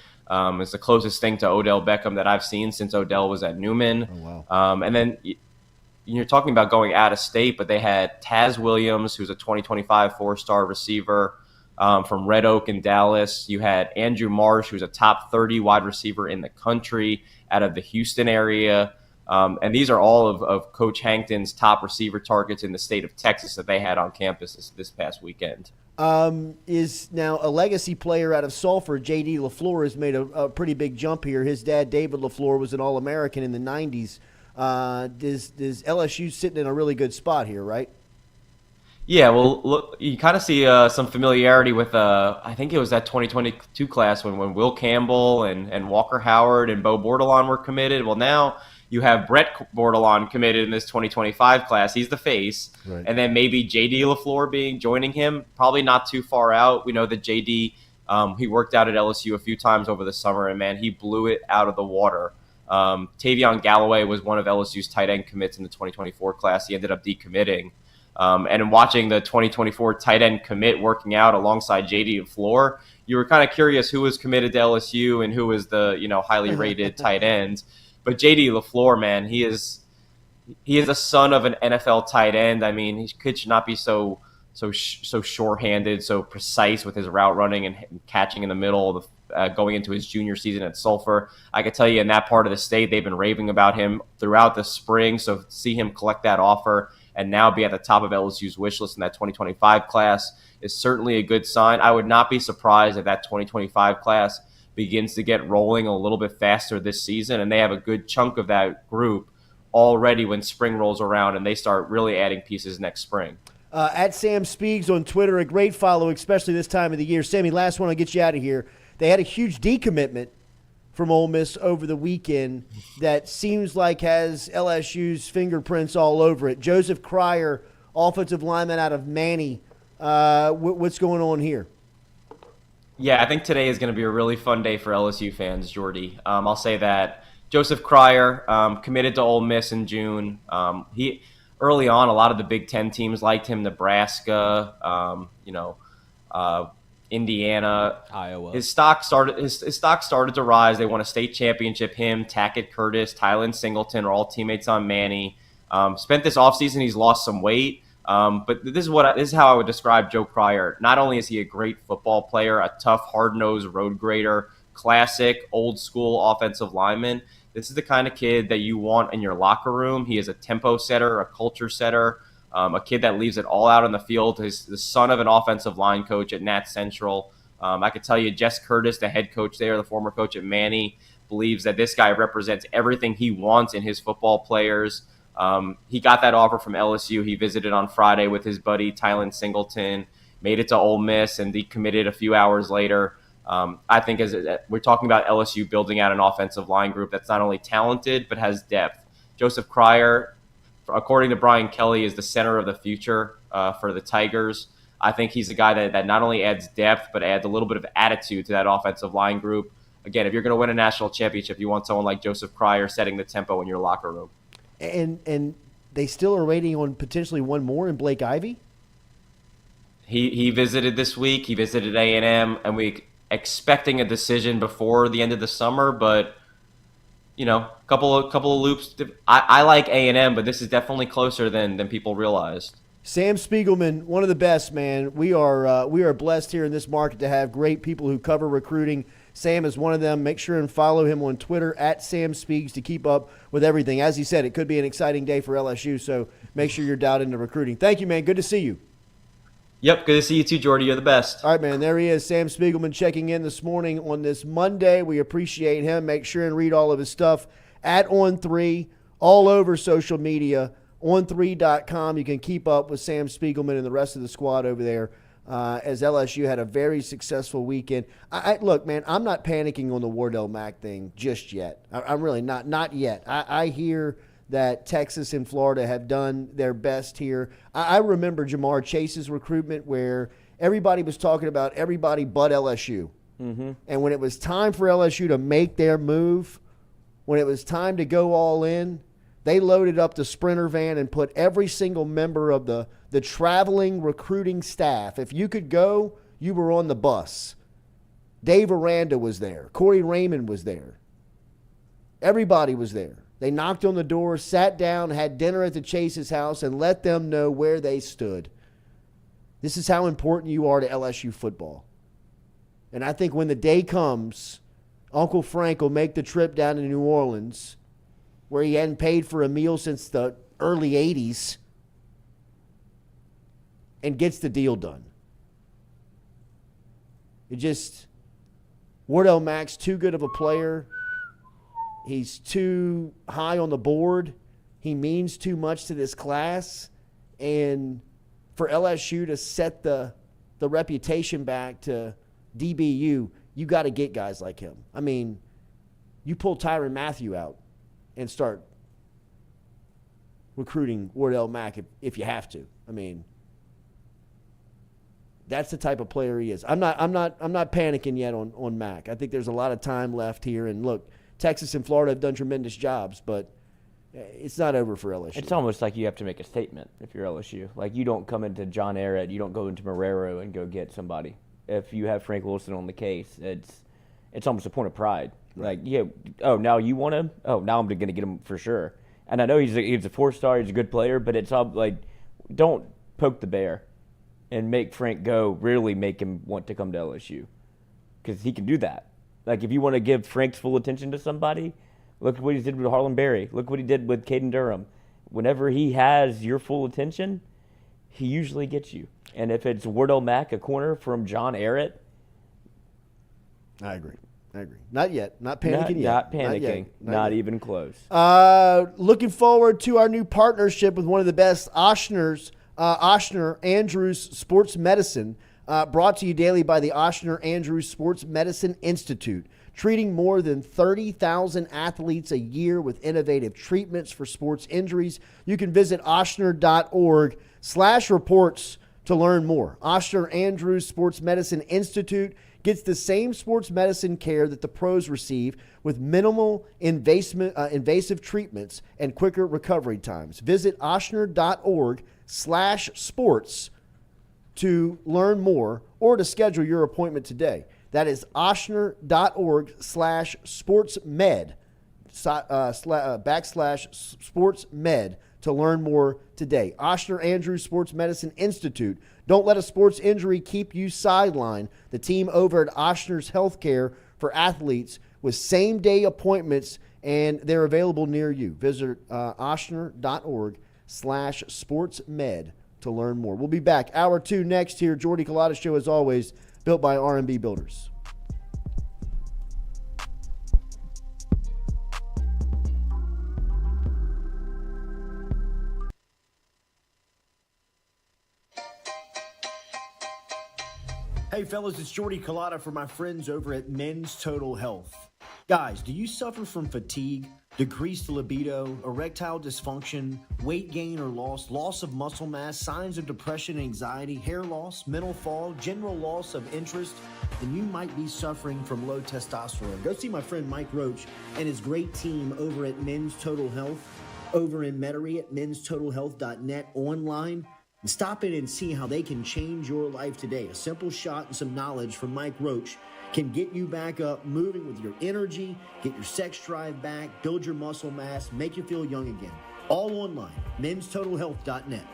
is the closest thing to Odell Beckham that I've seen since Odell was at Newman. Oh, wow. And then you're talking about going out of state, but they had Taz Williams, who's a 2025 four-star receiver from Red Oak in Dallas. You had Andrew Marsh, who's a top 30 wide receiver in the country out of the Houston area. And these are all of Coach Hankton's top receiver targets in the state of Texas that they had on campus this past weekend. Is now a legacy player out of Sulphur, J.D. LaFleur, has made a pretty big jump here. His dad, David LaFleur, was an All-American in the 90s. Does LSU sitting in a really good spot here, right? Yeah, well, look, you kind of see some familiarity with, I think it was that 2022 class when Will Campbell and Walker Howard and Bo Bordelon were committed. Well, now you have Brett Bordelon committed in this 2025 class. He's the face. Right. And then maybe J.D. LaFleur joining him, probably not too far out. We know that J.D., he worked out at LSU a few times over the summer, and, man, he blew it out of the water. Tavion Galloway was one of LSU's tight end commits in the 2024 class. He ended up decommitting. And in watching the 2024 tight end commit working out alongside J.D. LaFleur, you were kind of curious who was committed to LSU and who was the highly rated tight end. But J.D. LaFleur, man, he is he is the son of an NFL tight end. I mean, his kid should not be so short-handed, so precise with his route running and catching in the middle of going into his junior season at Sulphur. I can tell you in that part of the state, they've been raving about him throughout the spring. So to see him collect that offer and now be at the top of LSU's wish list in that 2025 class is certainly a good sign. I would not be surprised if that 2025 class begins to get rolling a little bit faster this season, and they have a good chunk of that group already when spring rolls around and they start really adding pieces next spring. At Sam Spiegs on Twitter, a great follow, especially this time of the year. Sammy, last one, I'll get you out of here. They had a huge decommitment from Ole Miss over the weekend that seems like has LSU's fingerprints all over it. Joseph Cryer, offensive lineman out of Manny. What's going on here? Yeah, I think today is going to be a really fun day for LSU fans, Jordy. I'll say that. Joseph Cryer committed to Ole Miss in June. He early on, a lot of the Big Ten teams liked him. Nebraska, Indiana, Iowa. His stock started to rise. They won a state championship. Him, Tackett Curtis, Tylen Singleton are all teammates on Manny. Spent this offseason, he's lost some weight. But this is how I would describe Joe Cryer. Not only is he a great football player, a tough, hard-nosed road grader, classic, old-school offensive lineman, this is the kind of kid that you want in your locker room. He is a tempo setter, a culture setter, a kid that leaves it all out on the field. He's the son of an offensive line coach at Nat Central. I could tell you Jess Curtis, the head coach there, the former coach at Manny, believes that this guy represents everything he wants in his football players. He got that offer from LSU. He visited on Friday with his buddy Tylen Singleton, made it to Ole Miss, and decommitted a few hours later. I think as we're talking about LSU building out an offensive line group that's not only talented but has depth. Joseph Cryer, according to Brian Kelly, is the center of the future for the Tigers. I think he's a guy that not only adds depth but adds a little bit of attitude to that offensive line group. Again, if you're going to win a national championship, you want someone like Joseph Cryer setting the tempo in your locker room. And they still are waiting on potentially one more in Blake Ivy? He visited this week. He visited A&M, and we expecting a decision before the end of the summer, but couple of loops. I like A&M, but this is definitely closer than people realized. Sam Spiegelman, one of the best, man. We are blessed here in this market to have great people who cover recruiting. Sam is one of them. Make sure and follow him on Twitter at Sam Spiegs to keep up with everything. As he said, it could be an exciting day for LSU, so make sure you're dialed into recruiting. Thank you, man. Good to see you. Yep, good to see you too, Jordy. You're the best. All right, man. There he is, Sam Spiegelman, checking in this morning on this Monday. We appreciate him. Make sure and read all of his stuff at On3, all over social media, on3.com. You can keep up with Sam Spiegelman and the rest of the squad over there as LSU had a very successful weekend. Look, man, I'm not panicking on the Wardell Mack thing just yet. I'm really not yet. I hear that Texas and Florida have done their best here. I remember Jamar Chase's recruitment where everybody was talking about everybody but LSU. Mm-hmm. And when it was time for LSU to make their move, when it was time to go all in, they loaded up the Sprinter van and put every single member of the traveling recruiting staff. If you could go, you were on the bus. Dave Aranda was there. Corey Raymond was there. Everybody was there. They knocked on the door, sat down, had dinner at the Chase's house, and let them know where they stood. This is how important you are to LSU football. And I think when the day comes, Uncle Frank will make the trip down to New Orleans, where he hadn't paid for a meal since the early 80s, and gets the deal done. Wardell Mack's too good of a player. He's too high on the board. He means too much to this class. And for LSU to set the reputation back to DBU, you got to get guys like him. I mean, you pull Tyrann Mathieu out and start recruiting Wardell Mack if you have to. I mean, that's the type of player he is. I'm not panicking yet on Mack. I think there's a lot of time left here. And look, Texas and Florida have done tremendous jobs, but it's not over for LSU. It's almost like you have to make a statement if you're LSU. Like, you don't come into John Ehret, you don't go into Marrero and go get somebody. If you have Frank Wilson on the case, it's almost a point of pride. Right. Like, yeah, now you want him? Oh, now I'm going to get him for sure. And I know he's a 4-star, he's a good player, but it's all like, don't poke the bear and make Frank go, really make him want to come to LSU. Because he can do that. Like, if you want to give Frank's full attention to somebody, look at what he did with Harlan Berry. Look what he did with Caden Durham. Whenever he has your full attention, he usually gets you. And if it's Wardell Mack, a corner from John Arrett. I agree. Not yet. Not panicking yet. Not panicking. Not even close. Looking forward to our new partnership with one of the best Ochsner Andrews Sports Medicine, brought to you daily by the Ochsner Andrews Sports Medicine Institute, treating more than 30,000 athletes a year with innovative treatments for sports injuries. You can visit ochsner.org/reports to learn more. Ochsner Andrews Sports Medicine Institute gets the same sports medicine care that the pros receive with minimal invasive treatments and quicker recovery times. Visit ochsner.org/sports to learn more or to schedule your appointment today. That is ochsner.org/sportsmed /sportsmed to learn more today. Ochsner Andrews Sports Medicine Institute. Don't let a sports injury keep you sidelined. The team over at Ochsner's Healthcare for athletes with same-day appointments, and they're available near you. Visit ochsner.org/sportsmed to learn more. We'll be back. Hour 2 next here. Jordy Culotta Show, as always, built by R&B Builders. Hey fellas, it's Jordy Culotta for my friends over at Men's Total Health. Guys, do you suffer from fatigue, decreased libido, erectile dysfunction, weight gain or loss of muscle mass, signs of depression, anxiety, hair loss, mental fog, general loss of interest? Then you might be suffering from low testosterone. Go see my friend Mike Roach and his great team over at Men's Total Health over in Metairie at menstotalhealth.net online. And stop in and see how they can change your life today. A simple shot and some knowledge from Mike Roach can get you back up, moving with your energy, get your sex drive back, build your muscle mass, make you feel young again. All online, menstotalhealth.net.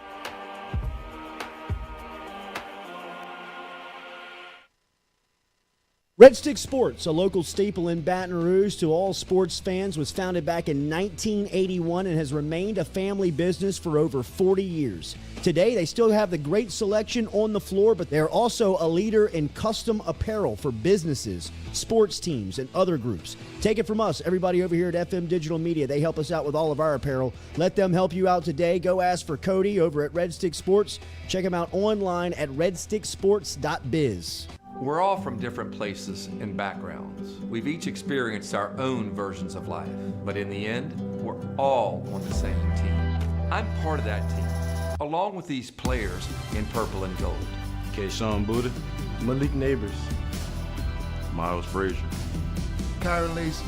Red Stick Sports, a local staple in Baton Rouge to all sports fans, was founded back in 1981 and has remained a family business for over 40 years. Today, they still have the great selection on the floor, but they're also a leader in custom apparel for businesses, sports teams, and other groups. Take it from us, everybody over here at FM Digital Media. They help us out with all of our apparel. Let them help you out today. Go ask for Cody over at Red Stick Sports. Check them out online at redsticksports.biz. We're all from different places and backgrounds. We've each experienced our own versions of life, but in the end, we're all on the same team. I'm part of that team, along with these players in purple and gold. Kayshawn Buddha, Malik Neighbors, Miles Frazier, Kyron Lacy,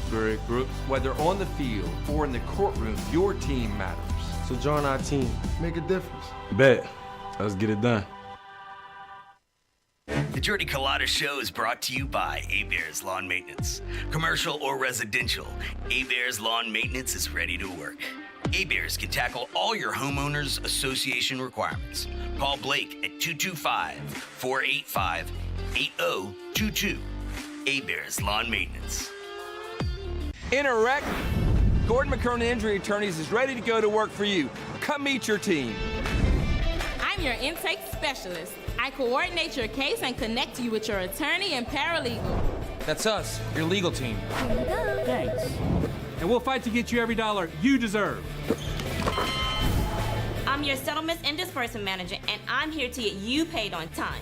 Greg Brooks. Whether on the field or in the courtroom, your team matters. So join our team. Make a difference. Bet. Let's get it done. The Jordy Culotta Show is brought to you by A-Bears Lawn Maintenance. Commercial or residential, A-Bears Lawn Maintenance is ready to work. A-Bears can tackle all your homeowners association requirements. Call Blake at 225-485-8022. A-Bears Lawn Maintenance. In a wreck, Gordon McKernan Injury Attorneys is ready to go to work for you. Come meet your team. I'm your intake specialist. I coordinate your case and connect you with your attorney and paralegal. That's us, your legal team. Thanks. And we'll fight to get you every dollar you deserve. I'm your settlements and disbursement manager, and I'm here to get you paid on time.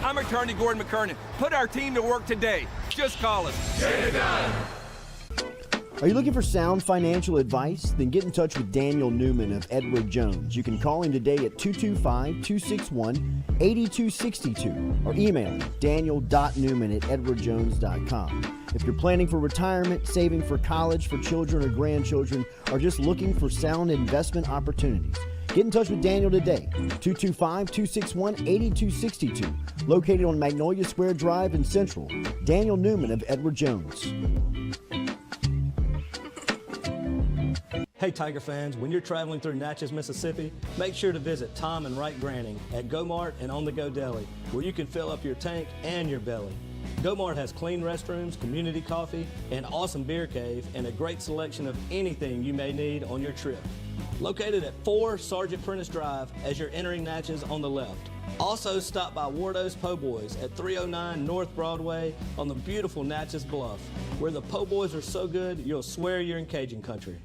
I'm attorney Gordon McKernan. Put our team to work today. Just call us. Get it done. Are you looking for sound financial advice? Then get in touch with Daniel Newman of Edward Jones. You can call him today at 225-261-8262 or email him daniel.newman@edwardjones.com. If you're planning for retirement, saving for college for children or grandchildren, or just looking for sound investment opportunities, get in touch with Daniel today, 225-261-8262, located on Magnolia Square Drive in Central. Daniel Newman of Edward Jones. Hey Tiger fans, when you're traveling through Natchez, Mississippi, make sure to visit Tom and Wright Granning at Go-Mart and On The Go Deli, where you can fill up your tank and your belly. Go-Mart has clean restrooms, community coffee, an awesome beer cave, and a great selection of anything you may need on your trip. Located at 4 Sergeant Prentice Drive as you're entering Natchez on the left. Also stop by Wardo's Po' Boys at 309 North Broadway on the beautiful Natchez Bluff, where the Po' Boys are so good you'll swear you're in Cajun country.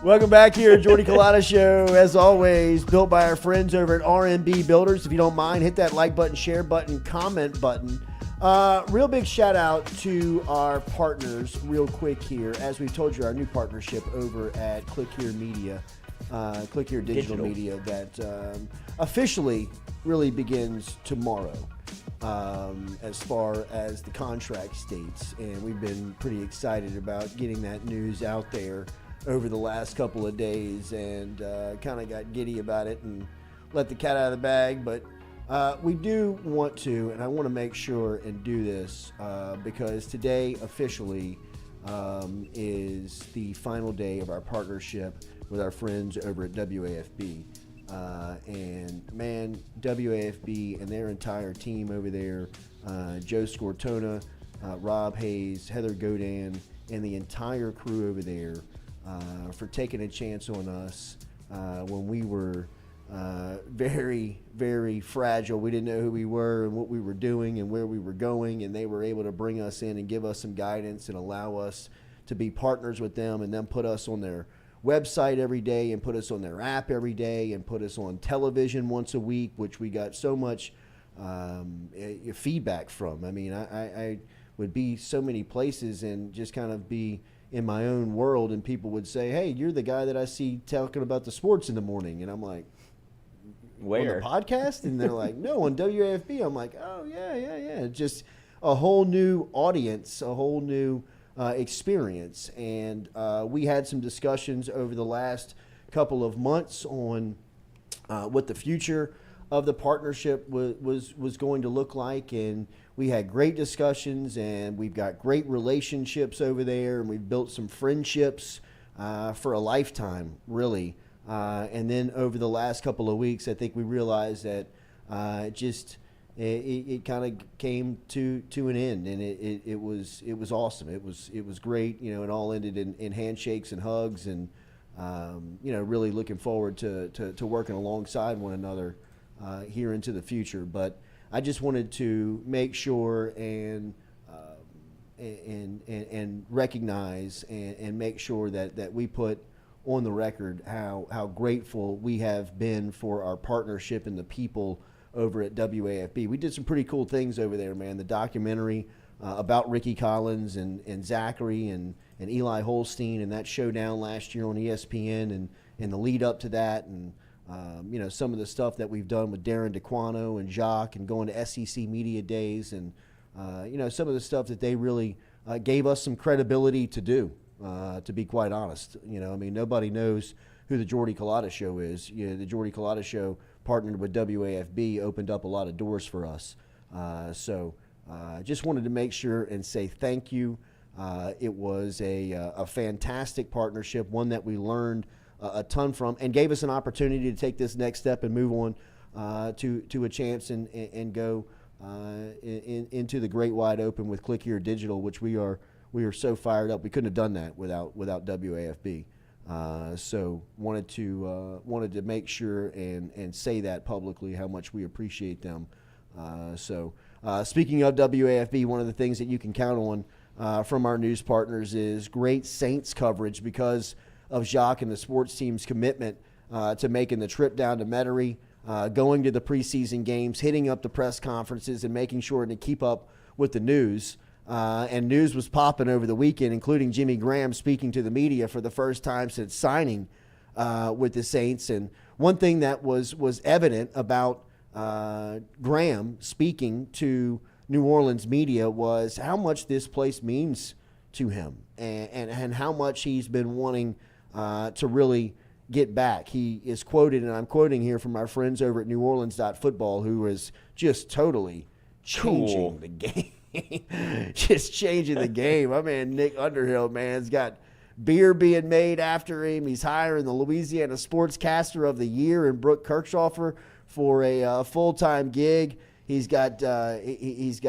Welcome back here, Jordy Culotta Show. As always, built by our friends over at RMB Builders. If you don't mind, hit that like button, share button, comment button. Real big shout out to our partners real quick here. As we've told you, our new partnership over at Click Here Media, Click Here Digital Media, that officially really begins tomorrow as far as the contract states. And we've been pretty excited about getting that news out there over the last couple of days, and kind of got giddy about it and let the cat out of the bag. But we do want to, and I want to make sure and do this because today officially is the final day of our partnership with our friends over at WAFB. And man, WAFB and their entire team over there, Joe Scortona, Rob Hayes, Heather Godan, and the entire crew over there, for taking a chance on us when we were very, very fragile. We didn't know who we were and what we were doing and where we were going, and they were able to bring us in and give us some guidance and allow us to be partners with them, and then put us on their website every day and put us on their app every day and put us on television once a week, which we got so much feedback from. I mean, I would be so many places and just kind of be in my own world, and people would say, "Hey, you're the guy that I see talking about the sports in the morning." And I'm like, "Where? On the podcast?" And they're like, "No, on WAFB." I'm like, "Oh, yeah. Just a whole new audience, a whole new experience." And we had some discussions over the last couple of months on what the future of the partnership was going to look like, and we had great discussions, and we've got great relationships over there, and we've built some friendships for a lifetime, really. And then over the last couple of weeks, I think we realized that it kind of came to an end, and it was awesome. It was great. You know, it all ended in handshakes and hugs, and really looking forward to working alongside one another here into the future. But I just wanted to make sure and recognize and make sure that we put on the record how grateful we have been for our partnership and the people over at WAFB. We did some pretty cool things over there, man. The documentary about Ricky Collins and Zachary and Eli Holstein, and that showdown last year on ESPN, and the lead up to that, and some of the stuff that we've done with Darren DeQuano and Jacques, and going to SEC Media Days, and some of the stuff that they really gave us some credibility to do, to be quite honest. Nobody knows who the Jordy Culotta Show is. The Jordy Culotta Show partnered with WAFB, opened up a lot of doors for us. So just wanted to make sure and say thank you. It was a fantastic partnership, one that we learned a ton from, and gave us an opportunity to take this next step and move on to a chance and go into the great wide open with Click Here Digital, which we are we were so fired up. We couldn't have done that without WAFB. So wanted to make sure and say that publicly how much we appreciate them. Speaking of WAFB, one of the things that you can count on from our news partners is great Saints coverage because of Jacques and the sports team's commitment to making the trip down to Metairie, going to the preseason games, hitting up the press conferences, and making sure to keep up with the news. And news was popping over the weekend, including Jimmy Graham speaking to the media for the first time since signing with the Saints. And one thing that was evident about Graham speaking to New Orleans media was how much this place means to him and how much he's been wanting to really get back. He is quoted, and I'm quoting here from our friends over at NewOrleans.football, who is just totally changing the game. Just changing the game. My man Nick Underhill, man's got beer being made after him. He's hiring the Louisiana Sportscaster of the Year and Brooke Kirchhofer for a full-time gig. He's got irons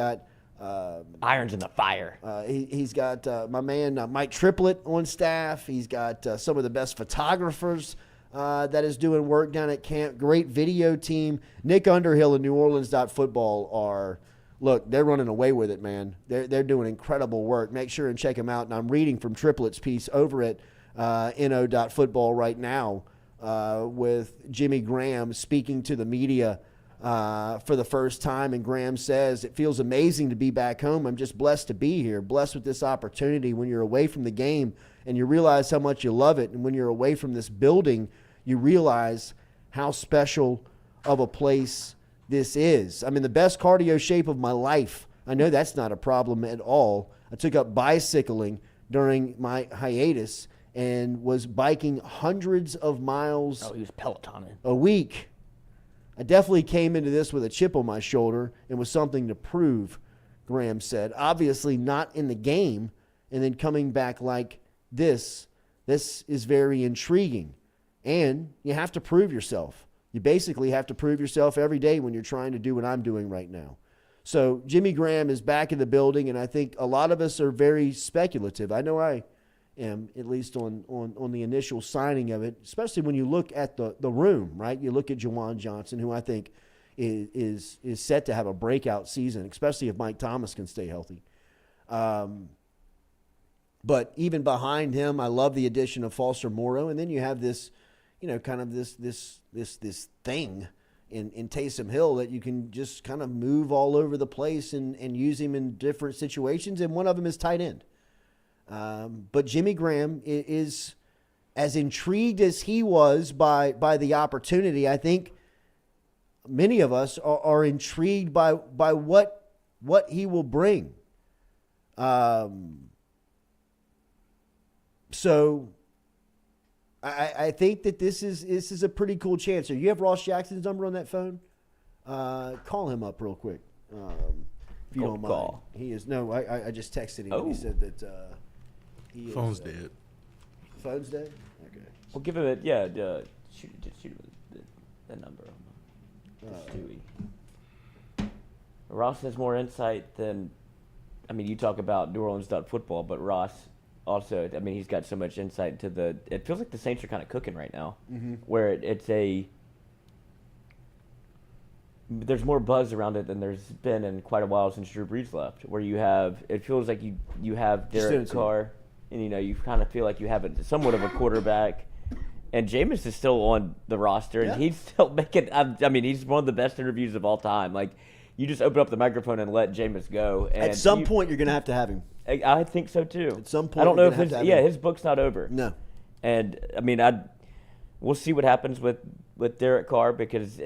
in the fire. He's got my man Mike Triplett on staff. He's got some of the best photographers that is doing work down at camp. Great video team. Nick Underhill and NewOrleans.football are, look, they're running away with it, man. They're doing incredible work. Make sure and check them out. And I'm reading from Triplett's piece over at NO.football right now with Jimmy Graham speaking to the media for the first time. And Graham says, it feels amazing to be back home. I'm just blessed to be here, blessed with this opportunity. When you're away from the game and you realize how much you love it, and when you're away from this building, you realize how special of a place this is. I'm in the best cardio shape of my life. I know that's not a problem at all. I took up bicycling during my hiatus and was biking hundreds of miles he was Pelotoning a week. I definitely came into this with a chip on my shoulder and with something to prove, Graham said. Obviously not in the game, and then coming back like this is very intriguing. And you have to prove yourself. You basically have to prove yourself every day when you're trying to do what I'm doing right now. So Jimmy Graham is back in the building, and I think a lot of us are very speculative. I know I am, at least on the initial signing of it, especially when you look at the room, right? You look at Juwan Johnson, who I think is set to have a breakout season, especially if Mike Thomas can stay healthy. But even behind him, I love the addition of Foster Morrow, and then you have this, kind of this thing in Taysom Hill that you can just kind of move all over the place and use him in different situations, and one of them is tight end. But Jimmy Graham is as intrigued as he was by the opportunity. I think many of us are intrigued by what he will bring. So I think that this is a pretty cool chance. So you have Ross Jackson's number on that phone? Call him up real quick, if you don't mind. Call. He is I just texted him. And he said that he Phone's is, dead. Phone's dead. Okay. We'll give him shoot him the number. Stewie. Ross has more insight than, you talk about New Orleans.football, but Ross also, he's got so much insight into it feels like the Saints are kind of cooking right now, where there's more buzz around it than there's been in quite a while since Drew Brees left, where it feels like you have Derek Carr, and you kind of feel like you have somewhat of a quarterback, and Jameis is still on the roster, and he's still making, he's one of the best interviews of all time. Like, you just open up the microphone and let Jameis go. And at some point, you're going to have him. I think so too. At some point, I don't know if his book's not over. No, and we'll see what happens with Derek Carr, because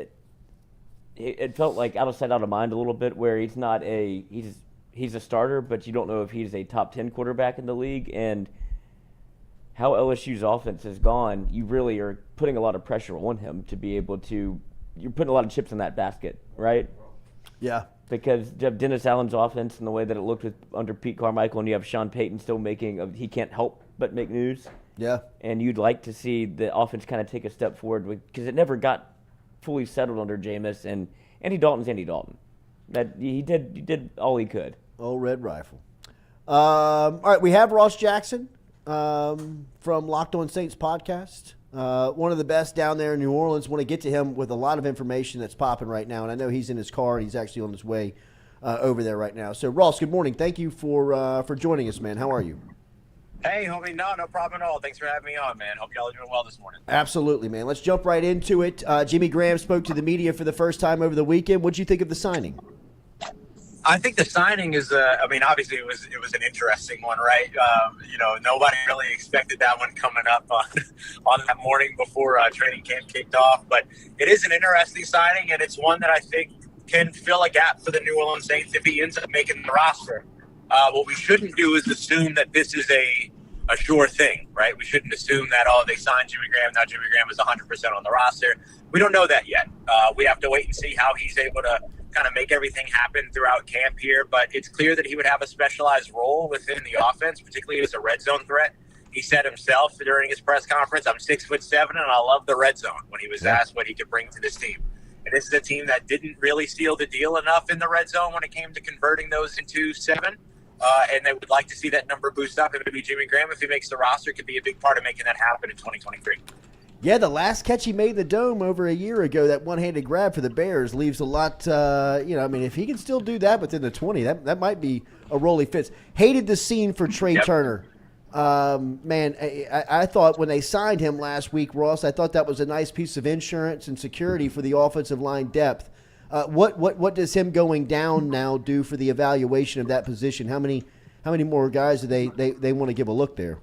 it felt like out of sight, out of mind a little bit, where he's a starter, but you don't know if he's a top 10 quarterback in the league. And how LSU's offense has gone, you really are putting a lot of pressure on him to be able to. You're putting a lot of chips in that basket, right? Yeah. Because you have Dennis Allen's offense and the way that it looked under Pete Carmichael, and you have Sean Payton still he can't help but make news. Yeah. And you'd like to see the offense kind of take a step forward, because it never got fully settled under Jameis, and Andy Dalton's Andy Dalton. That he did all he could. Old Red Rifle. All right, we have Ross Jackson from Locked On Saints podcast. One of the best down there in New Orleans. Want to get to him with a lot of information that's popping right now, and I know he's in his car and he's actually on his way over there right now. So, Ross, good morning. Thank you for joining us, man. How are you? Hey, homie. No problem at all. Thanks for having me on, man. Hope y'all are doing well this morning. Absolutely, man. Let's jump right into it. Jimmy Graham spoke to the media for the first time over the weekend. What'd you think of the signing? I think the signing is, obviously it was an interesting one, right? Nobody really expected that one coming up on that morning before training camp kicked off. But it is an interesting signing, and it's one that I think can fill a gap for the New Orleans Saints if he ends up making the roster. What we shouldn't do is assume that this is a sure thing, right? We shouldn't assume that, they signed Jimmy Graham, now Jimmy Graham is 100% on the roster. We don't know that yet. We have to wait and see how he's able to kind of make everything happen throughout camp here, but it's clear that he would have a specialized role within the offense, particularly as a red zone threat. He said himself during his press conference, I'm 6'7" and I love the red zone, when he was asked what he could bring to this team. And this is a team that didn't really seal the deal enough in the red zone when it came to converting those into 7. And they would like to see that number boost up. And maybe Jimmy Graham, if he makes the roster, could be a big part of making that happen in 2023. Yeah, the last catch he made in the dome over a year ago, that one-handed grab for the Bears, leaves a lot, if he can still do that within the 20, that might be a role he fits. Hated the scene for Trey Turner. Man, I thought when they signed him last week, Ross, I thought that was a nice piece of insurance and security for the offensive line depth. What does him going down now do for the evaluation of that position? How many more guys do they want to give a look there?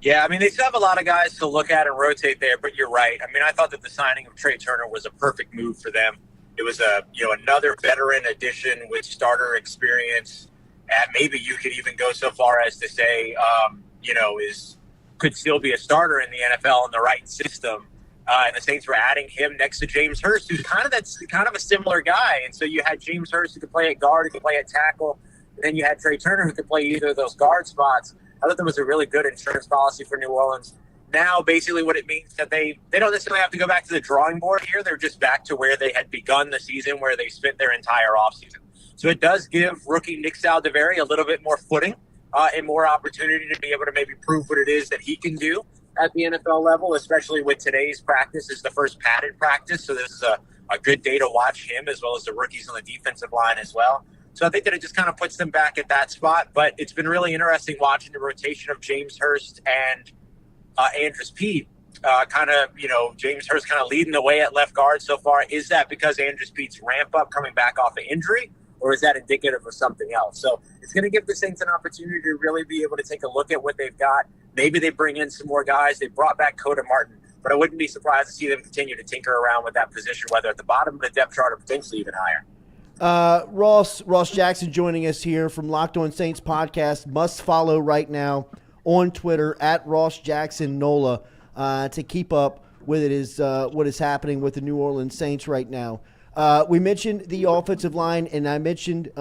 Yeah, they still have a lot of guys to look at and rotate there, but you're right. I thought that the signing of Trey Turner was a perfect move for them. It was another veteran addition with starter experience, and maybe you could even go so far as to say, could still be a starter in the NFL in the right system. And the Saints were adding him next to James Hurst, who's kind of a similar guy. And so you had James Hurst who could play at guard, who could play at tackle, and then you had Trey Turner who could play either of those guard spots. I thought that was a really good insurance policy for New Orleans. Now, basically what it means that they don't necessarily have to go back to the drawing board here. They're just back to where they had begun the season, where they spent their entire offseason. So it does give rookie Nick Saldiveri a little bit more footing and more opportunity to be able to maybe prove what it is that he can do at the NFL level, especially with today's practice is the first padded practice. So this is a good day to watch him as well as the rookies on the defensive line as well. So I think that it just kind of puts them back at that spot. But it's been really interesting watching the rotation of James Hurst and Andrus Peat. James Hurst kind of leading the way at left guard so far. Is that because Andrus Peat's ramp up coming back off of injury, or is that indicative of something else? So it's going to give the Saints an opportunity to really be able to take a look at what they've got. Maybe they bring in some more guys. They brought back Coda Martin, but I wouldn't be surprised to see them continue to tinker around with that position, whether at the bottom of the depth chart or potentially even higher. Ross Jackson joining us here from Locked On Saints podcast. Must follow right now on Twitter at Ross Jackson NOLA to keep up with what is happening with the New Orleans Saints right now. We mentioned the offensive line, and I mentioned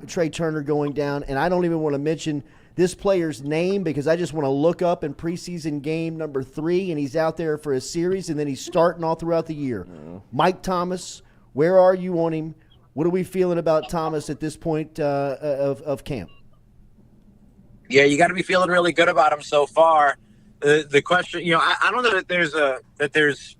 Trey Turner going down, and I don't even want to mention this player's name because I just want to look up in preseason game number 3, and he's out there for a series, and then he's starting all throughout the year. Mike Thomas, where are you on him? What are we feeling about Thomas at this point of camp? Yeah, you got to be feeling really good about him so far. The question, I don't know that there's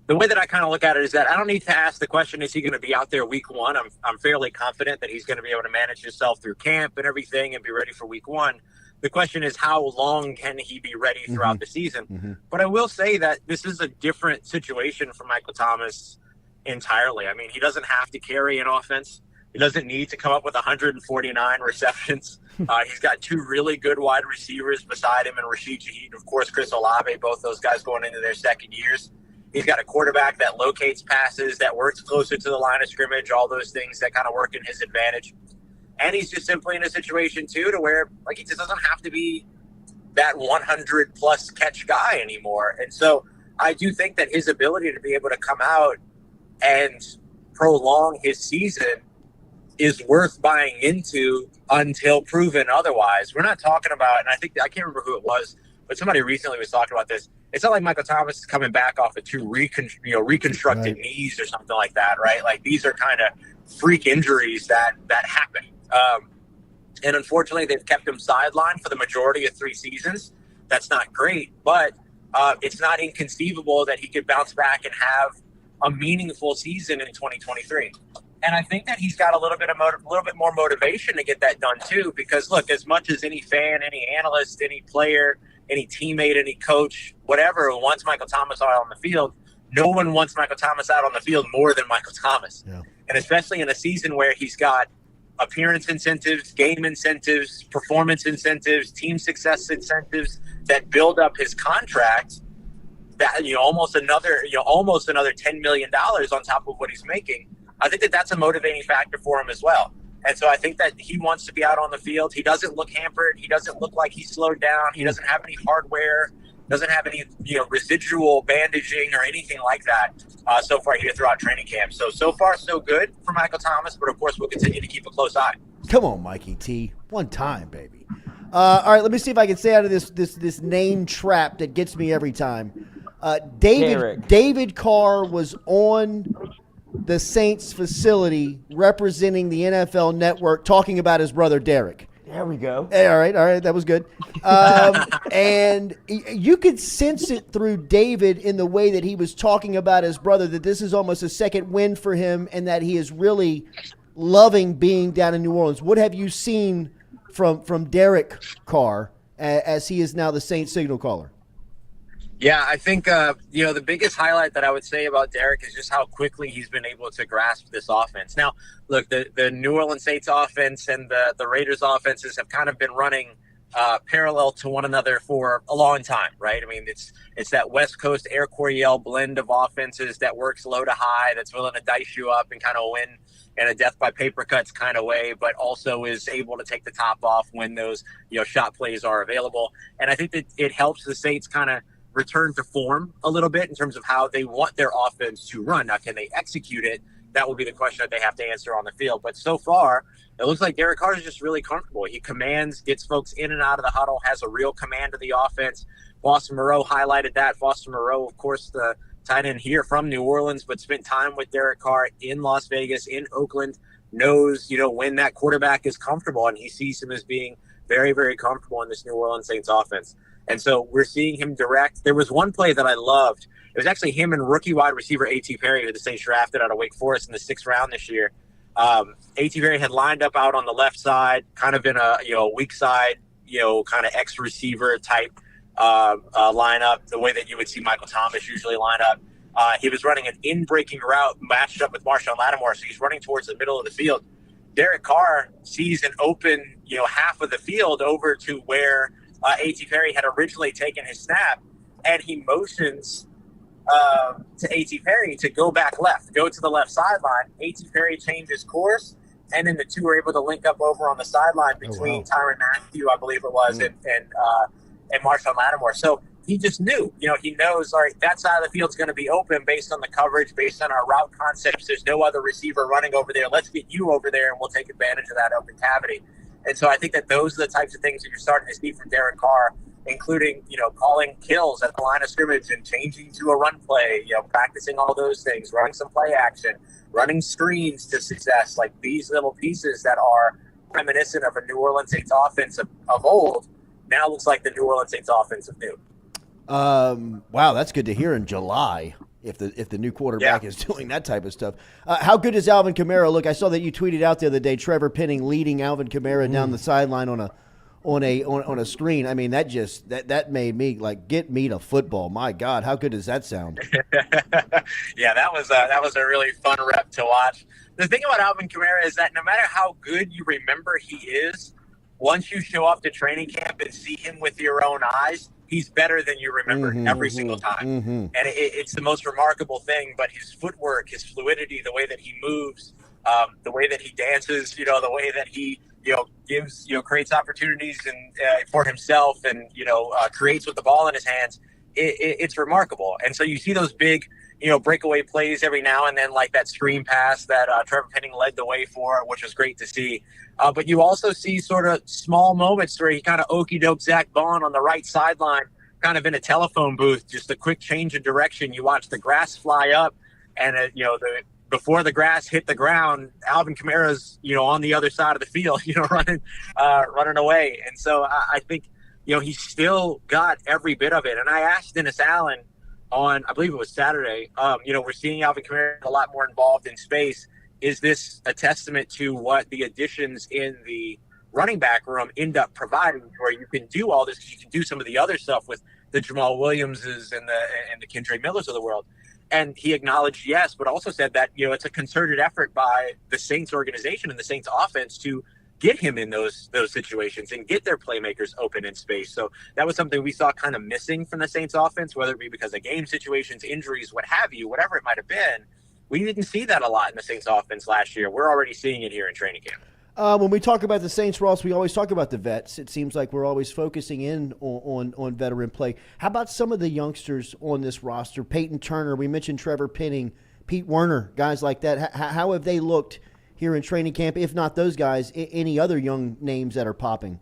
the way that I kind of look at it is that I don't need to ask the question, is he going to be out there week 1? I'm fairly confident that he's going to be able to manage himself through camp and everything and be ready for week 1. The question is, how long can he be ready throughout the season? But I will say that this is a different situation for Michael Thomas entirely. He doesn't have to carry an offense. He doesn't need to come up with 149 receptions. He's got 2 really good wide receivers beside him, and Rashid Shaheed, of course, Chris Olave, both those guys going into their second years. He's got a quarterback that locates passes, that works closer to the line of scrimmage, all those things that kind of work in his advantage. And he's just simply in a situation, too, to where he just doesn't have to be that 100-plus catch guy anymore. And so I do think that his ability to be able to come out and prolong his season is worth buying into until proven otherwise. We're not talking about, and I can't remember who it was, but somebody recently was talking about this. It's not like Michael Thomas is coming back off of 2 reconstructed knees or something like that, right? These are kind of freak injuries that happen. And unfortunately, they've kept him sidelined for the majority of 3 seasons. That's not great, but it's not inconceivable that he could bounce back and have a meaningful season in 2023. And I think that he's got a little bit more motivation to get that done too. Because look, as much as any fan, any analyst, any player, any teammate, any coach, whatever wants Michael Thomas out on the field, no one wants Michael Thomas out on the field more than Michael Thomas. Yeah. And especially in a season where he's got appearance incentives, game incentives, performance incentives, team success incentives that build up his contract. That almost another $10 million on top of what he's making. I think that that's a motivating factor for him as well. And so I think that he wants to be out on the field. He doesn't look hampered. He doesn't look like he's slowed down. He doesn't have any hardware. Doesn't have any residual bandaging or anything like that so far here throughout training camp. So far so good for Michael Thomas. But of course we'll continue to keep a close eye. Come on, Mikey T. One time, baby. All right, let me see if I can stay out of this name trap that gets me every time. David Carr was on the Saints facility representing the NFL Network talking about his brother Derek. There we go. All right, that was good. And you could sense it through David in the way that he was talking about his brother, that this is almost a second win for him and that he is really loving being down in New Orleans. What have you seen from Derek Carr as he is now the Saints signal caller? Yeah, I think, the biggest highlight that I would say about Derek is just how quickly he's been able to grasp this offense. Now, look, the New Orleans Saints offense and the Raiders offenses have kind of been running parallel to one another for a long time, right? I mean, it's that West Coast Air Coryell blend of offenses that works low to high, that's willing to dice you up and kind of win in a death by paper cuts kind of way, but also is able to take the top off when those shot plays are available. And I think that it helps the Saints kind of return to form a little bit in terms of how they want their offense to run. Now, can they execute it? That will be the question that they have to answer on the field. But so far, it looks like Derek Carr is just really comfortable. He commands, gets folks in and out of the huddle, has a real command of the offense. Foster Moreau highlighted that. Foster Moreau, of course, the tight end here from New Orleans, but spent time with Derek Carr in Las Vegas, in Oakland, knows, when that quarterback is comfortable, and he sees him as being very, very comfortable in this New Orleans Saints offense. And so we're seeing him direct. There was one play that I loved. It was actually him and rookie wide receiver A.T. Perry, who the Saints drafted out of Wake Forest in the 6th round this year. A.T. Perry had lined up out on the left side, kind of in a weak side, kind of X-receiver type lineup, the way that you would see Michael Thomas usually line up. He was running an in-breaking route matched up with Marshawn Lattimore, so he's running towards the middle of the field. Derek Carr sees an open, half of the field over to where A.T. Perry had originally taken his snap, and he motions to A.T. Perry to go back left, go to the left sideline. A.T. Perry changes course, and then the two were able to link up over on the sideline between Tyrann Mathieu, I believe it was, and Marshawn Lattimore. So he just knew, he knows, all right, that side of the field's going to be open based on the coverage, based on our route concepts. There's no other receiver running over there. Let's get you over there, and we'll take advantage of that open cavity. And so I think that those are the types of things that you're starting to see from Derek Carr, including, calling kills at the line of scrimmage and changing to a run play, practicing all those things, running some play action, running screens to success, like these little pieces that are reminiscent of a New Orleans Saints offense of old, now looks like the New Orleans Saints offense of new. Wow, that's good to hear in July. If the new quarterback is doing that type of stuff. How good does Alvin Kamara look? I saw that you tweeted out the other day, Trevor Penning leading Alvin Kamara down the sideline on a screen. I mean, that made me get me to football. My God, how good does that sound? Yeah, that was a really fun rep to watch. The thing about Alvin Kamara is that no matter how good you remember he is, once you show up to training camp and see him with your own eyes, he's better than you remember every single time. And it's the most remarkable thing, but his footwork, his fluidity, the way that he moves, the way that he dances, the way that he, gives, creates opportunities and for himself and, creates with the ball in his hands, it's remarkable. And so you see those big, breakaway plays every now and then, like that screen pass that Trevor Penning led the way for, which was great to see. But you also see sort of small moments where he kind of okey-doke Zach Bond on the right sideline, kind of in a telephone booth, just a quick change of direction. You watch the grass fly up and, before the grass hit the ground, Alvin Kamara's, on the other side of the field, running away. And so I think, he's still got every bit of it. And I asked Dennis Allen on, I believe it was Saturday, we're seeing Alvin Kamara a lot more involved in space. Is this a testament to what the additions in the running back room end up providing, where you can do all this, because you can do some of the other stuff with the Jamal Williamses and the Kendre Millers of the world? And he acknowledged yes, but also said that, it's a concerted effort by the Saints organization and the Saints offense to get him in those situations and get their playmakers open in space. So that was something we saw kind of missing from the Saints offense, whether it be because of game situations, injuries, what have you, whatever it might have been. We didn't see that a lot in the Saints offense last year. We're already seeing it here in training camp. When we talk about the Saints, Ross, we always talk about the vets. It seems like we're always focusing in on veteran play. How about some of the youngsters on this roster? Peyton Turner, we mentioned Trevor Penning, Pete Werner, guys like that. How have they looked here in training camp, if not those guys, any other young names that are popping?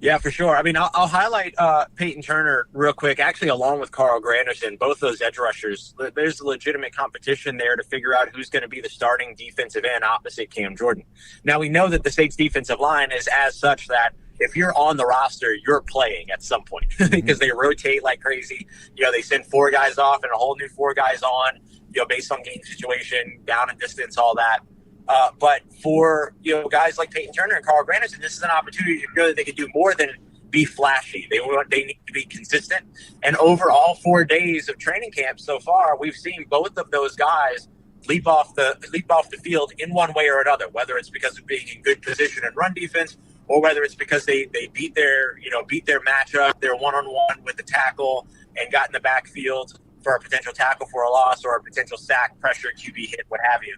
Yeah, for sure. I mean, I'll highlight Peyton Turner real quick, actually, along with Carl Granderson, both those edge rushers. There's a legitimate competition there to figure out who's going to be the starting defensive end opposite Cam Jordan. Now, we know that the Saints defensive line is as such that if you're on the roster, you're playing at some point because they rotate like crazy. They send 4 guys off and a whole new 4 guys on, based on game situation, down and distance, all that. But for, guys like Peyton Turner and Carl Granderson, this is an opportunity to show that they can do more than be flashy. They need to be consistent. And over all 4 days of training camp so far, we've seen both of those guys leap off the field in one way or another, whether it's because of being in good position and run defense, or whether it's because they beat their matchup, their one-on-one with the tackle and got in the backfield for a potential tackle for a loss or a potential sack, pressure, QB hit, what have you.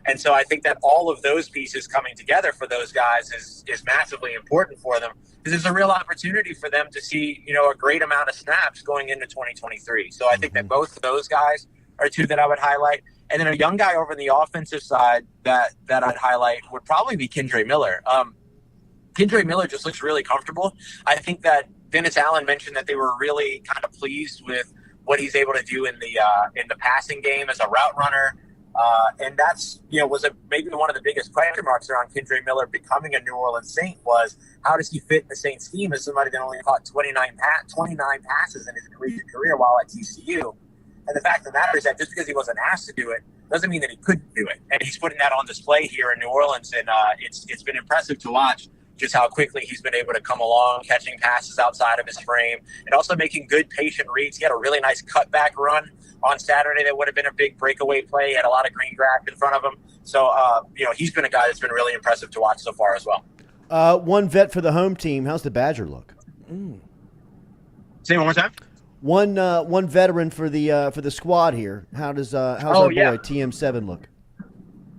And so I think that all of those pieces coming together for those guys is massively important for them, because there's a real opportunity for them to see, a great amount of snaps going into 2023. So I think that both of those guys are 2 that I would highlight. And then a young guy over on the offensive side that I'd highlight would probably be Kendre Miller. Kendre Miller just looks really comfortable. I think that Dennis Allen mentioned that they were really kind of pleased with what he's able to do in the passing game as a route runner. And that's, was maybe one of the biggest question marks around Kendre Miller becoming a New Orleans Saint was, how does he fit in the Saints scheme as somebody that only caught 29 passes in his career while at TCU? And the fact of the matter is that just because he wasn't asked to do it doesn't mean that he couldn't do it. And he's putting that on display here in New Orleans. And it's been impressive to watch just how quickly he's been able to come along, catching passes outside of his frame, and also making good patient reads. He had a really nice cutback run on Saturday that would have been a big breakaway play. He had a lot of green grass in front of him. So, he's been a guy that's been really impressive to watch so far as well. One vet for the home team. How's the Badger look? Say it one more time. One veteran for the squad here. How's our boy TM7 look?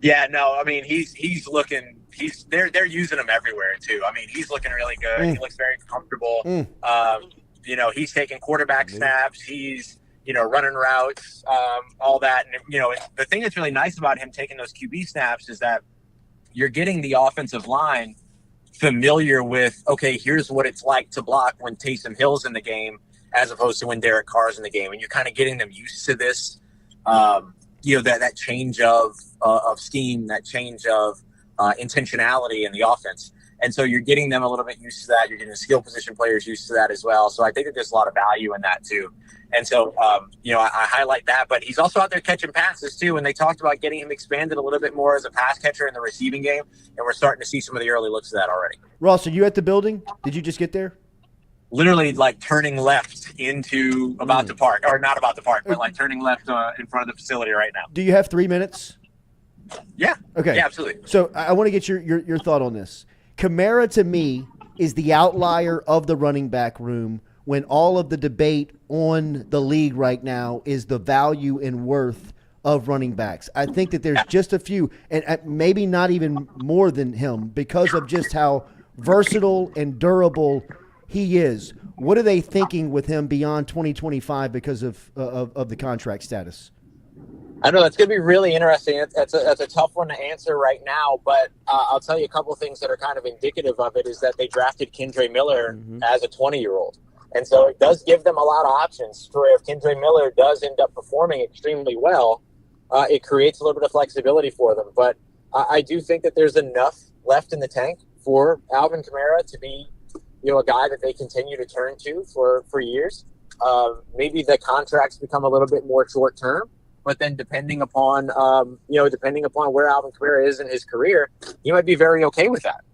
Yeah, no, I mean he's looking. They're using him everywhere too. I mean, he's looking really good. He looks very comfortable. He's taking quarterback snaps. He's running routes, all that. And the thing that's really nice about him taking those QB snaps is that you're getting the offensive line familiar with, okay, here's what it's like to block when Taysom Hill's in the game, as opposed to when Derek Carr's in the game, and you're kind of getting them used to this. That change of scheme, that change of intentionality in the offense. And so you're getting them a little bit used to that. You're getting the skill position players used to that as well. So I think that there's a lot of value in that too. And so, I highlight that. But he's also out there catching passes too. And they talked about getting him expanded a little bit more as a pass catcher in the receiving game. And we're starting to see some of the early looks of that already. Ross, are you at the building? Did you just get there? Literally like turning left into about to park, or not about to park, but like turning left in front of the facility right now. Do you have 3 minutes? Yeah. Okay. Yeah, absolutely. So I want to get your thought on this. Kamara, to me, is the outlier of the running back room when all of the debate on the league right now is the value and worth of running backs. I think that there's just a few, and maybe not even more than him, because of just how versatile and durable he is. What are they thinking with him beyond 2025 because of the contract status? I know that's going to be really interesting. That's a tough one to answer right now, but I'll tell you a couple of things that are kind of indicative of it is that they drafted Kendre Miller as a 20-year-old. And so it does give them a lot of options for if Kendre Miller does end up performing extremely well. it creates a little bit of flexibility for them. But I do think that there's enough left in the tank for Alvin Kamara to be, a guy that they continue to turn to for years. Maybe the contracts become a little bit more short term, but then depending upon where Alvin Kamara is in his career, he might be very okay with that.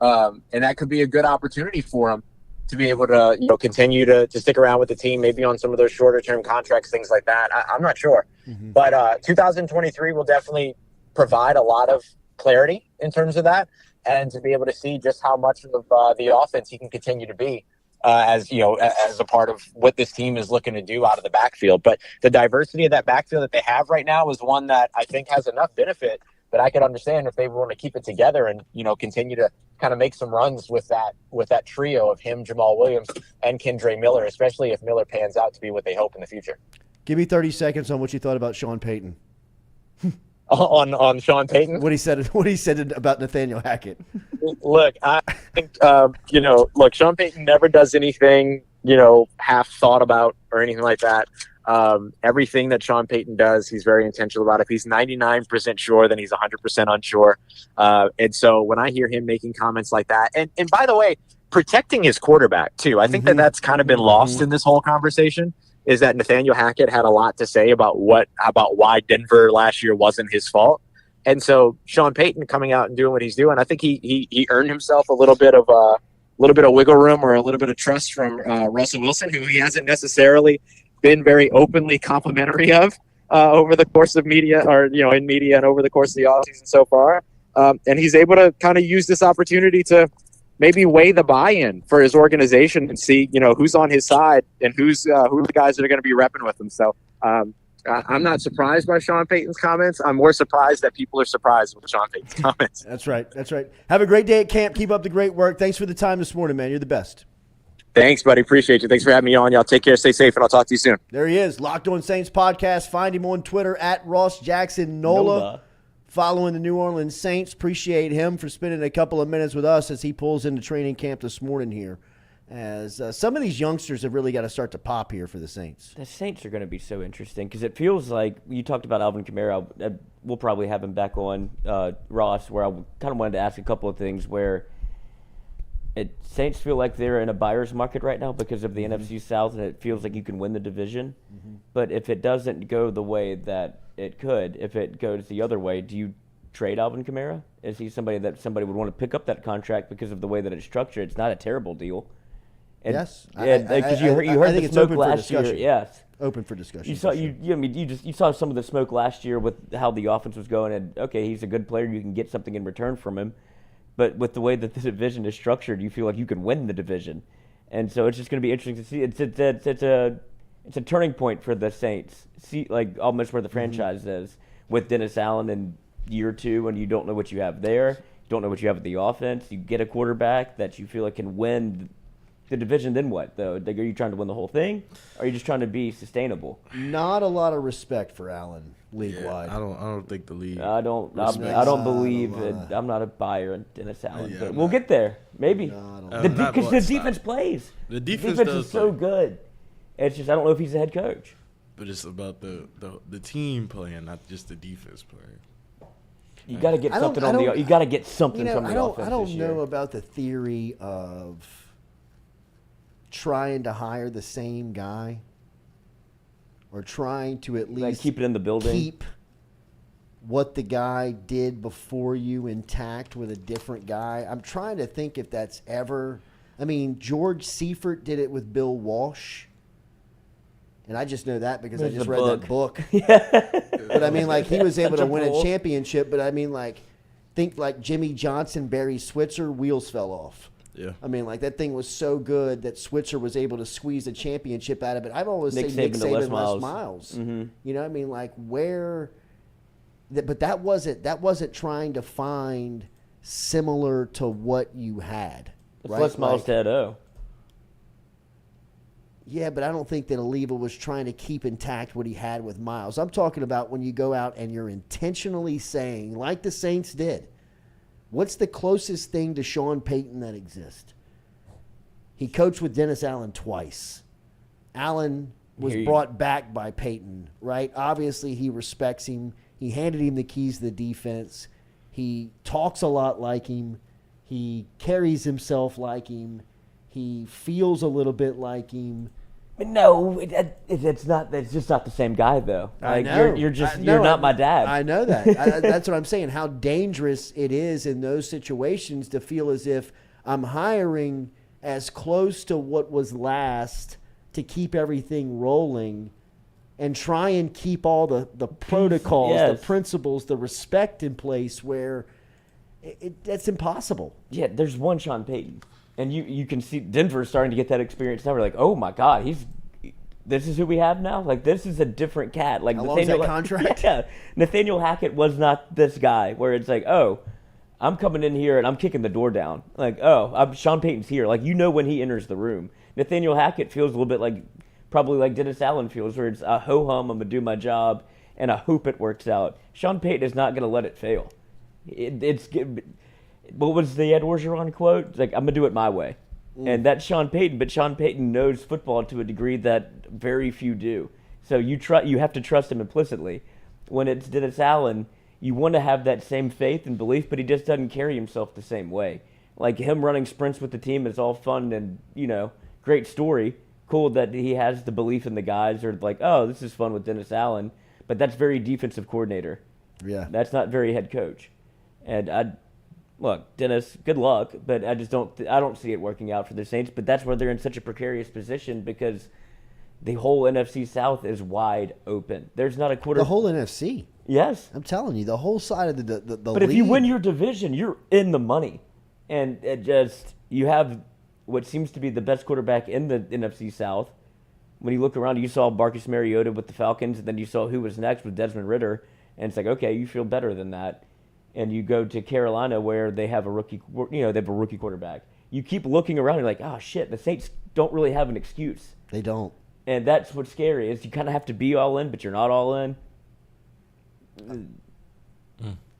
And that could be a good opportunity for him to be able to, continue to stick around with the team, maybe on some of those shorter term contracts, things like that. I'm not sure. Mm-hmm. But 2023 will definitely provide a lot of clarity in terms of that, and to be able to see just how much of the offense he can continue to be as a part of what this team is looking to do out of the backfield. But the diversity of that backfield that they have right now is one that I think has enough benefit that I could understand if they want to keep it together and, continue to kind of make some runs with that trio of him, Jamal Williams, and Kendre Miller, especially if Miller pans out to be what they hope in the future. Give me 30 seconds on what you thought about Sean Payton. on Sean Payton? What he said about Nathaniel Hackett. Look, I think, Sean Payton never does anything, half thought about or anything like that. Everything that Sean Payton does, he's very intentional about. If he's 99% sure, then he's 100% unsure. And so when I hear him making comments like that, and by the way, protecting his quarterback too, I think that's kind of been lost in this whole conversation, is that Nathaniel Hackett had a lot to say about why Denver last year wasn't his fault. And so Sean Payton coming out and doing what he's doing, I think he earned himself a little bit of wiggle room or a little bit of trust from Russell Wilson, who he hasn't necessarily been very openly complimentary of over the course of media, or in media and over the course of the offseason so far. And he's able to kind of use this opportunity to maybe weigh the buy-in for his organization and see who's on his side and who are the guys that are going to be repping with him. So I'm not surprised by Sean Payton's comments. I'm more surprised that people are surprised with Sean Payton's comments. That's right. Have a great day at camp. Keep up the great work. Thanks for the time this morning, man. You're the best. Thanks, buddy. Appreciate you. Thanks for having me on. Y'all take care. Stay safe, and I'll talk to you soon. There he is. Locked On Saints podcast. Find him on Twitter at Ross Jackson Nola. Following the New Orleans Saints. Appreciate him for spending a couple of minutes with us as he pulls into training camp this morning here. As some of these youngsters have really got to start to pop here for the Saints. The Saints are going to be so interesting because it feels like you talked about Alvin Kamara. We'll probably have him back on, Ross, where I kind of wanted to ask a couple of things where Saints feel like they're in a buyer's market right now because of the NFC South, and it feels like you can win the division. Mm-hmm. But if it doesn't go the way that it could, if it goes the other way, do you trade Alvin Kamara? Is he somebody that somebody would want to pick up that contract because of the way that it's structured? It's not a terrible deal. And, yes, because you heard the smoke last year. Yes, open for discussion. You saw some of the smoke last year with how the offense was going, and okay, he's a good player. You can get something in return from him. But with the way that the division is structured, you feel like you can win the division, and so it's just going to be interesting to see. It's a turning point for the Saints. See, like almost where the franchise is with Dennis Allen in year 2, and you don't know what you have there. You don't know what you have at the offense. You get a quarterback that you feel like can win the division. Then what though? Are you trying to win the whole thing, or are you just trying to be sustainable? Not a lot of respect for Allen league wide. I don't think the league. I don't believe it. I'm not a buyer in Dennis Allen, but we'll get there. Maybe because the defense plays. The defense is so good. It's just I don't know if he's a head coach. But it's about the team playing, not just the defense playing. You got to get something on the. You got to get something from the offense. I don't know about the theory of trying to hire the same guy, or trying to at least keep it in the building. Keep what the guy did before you intact with a different guy. I'm trying to think if that's ever. I mean, George Seifert did it with Bill Walsh. And I just know that because I just read that book. But I mean, like, he was able to win a championship. But I mean, like, think like Jimmy Johnson, Barry Switzer, wheels fell off. Yeah. I mean, like, that thing was so good that Switzer was able to squeeze a championship out of it. I've always said Nick Saban, Les Miles. Mm-hmm. You know, I mean, like, but that wasn't trying to find similar to what you had. Right? Les Miles to Edo. Yeah, but I don't think that Oliva was trying to keep intact what he had with Miles. I'm talking about when you go out and you're intentionally saying, like the Saints did, what's the closest thing to Sean Payton that exists? He coached with Dennis Allen twice. Allen was brought back by Peyton, right? Obviously, he respects him. He handed him the keys to the defense. He talks a lot like him. He carries himself like him. He feels a little bit like him. No, it's not. It's just not the same guy, though. I Like know. you're not my dad. I know that. That's what I'm saying. How dangerous it is in those situations to feel as if I'm hiring as close to what was last to keep everything rolling, and try and keep all the protocols, Yes. the principles, the respect in place where that's impossible. Yeah, there's one Sean Payton. And you can see Denver starting to get that experience now. We're like, oh my God, this is who we have now? Like, this is a different cat. Like, How long is that contract? Yeah, Nathaniel Hackett was not this guy where it's like, oh, I'm coming in here and I'm kicking the door down. Like, oh, Sean Payton's here. Like, you know when he enters the room. Nathaniel Hackett feels a little bit like, probably like Dennis Allen feels, where it's a ho-hum, I'm going to do my job, and I hope it works out. Sean Payton is not going to let it fail. What was the Ed Orgeron quote? It's like, I'm going to do it my way. And that's Sean Payton, but Sean Payton knows football to a degree that very few do. So you have to trust him implicitly. When it's Dennis Allen, you want to have that same faith and belief, but he just doesn't carry himself the same way. Like, him running sprints with the team is all fun and, great story. Cool that he has the belief in the guys, or like, oh, this is fun with Dennis Allen. But that's very defensive coordinator. Yeah. That's not very head coach. And look, Dennis, good luck, but I just don't see it working out for the Saints. But that's where they're in such a precarious position, because the whole NFC South is wide open. There's not a quarter. The whole NFC. Yes, I'm telling you, the whole side of the But if you win your division, you're in the money, and you have what seems to be the best quarterback in the NFC South. When you look around, you saw Marcus Mariota with the Falcons, and then you saw who was next with Desmond Ridder, and it's like, okay, you feel better than that. And you go to Carolina where they have a rookie, they have a rookie quarterback. You keep looking around and you're like, oh shit, the Saints don't really have an excuse. They don't. And that's what's scary, is you kind of have to be all in, but you're not all in.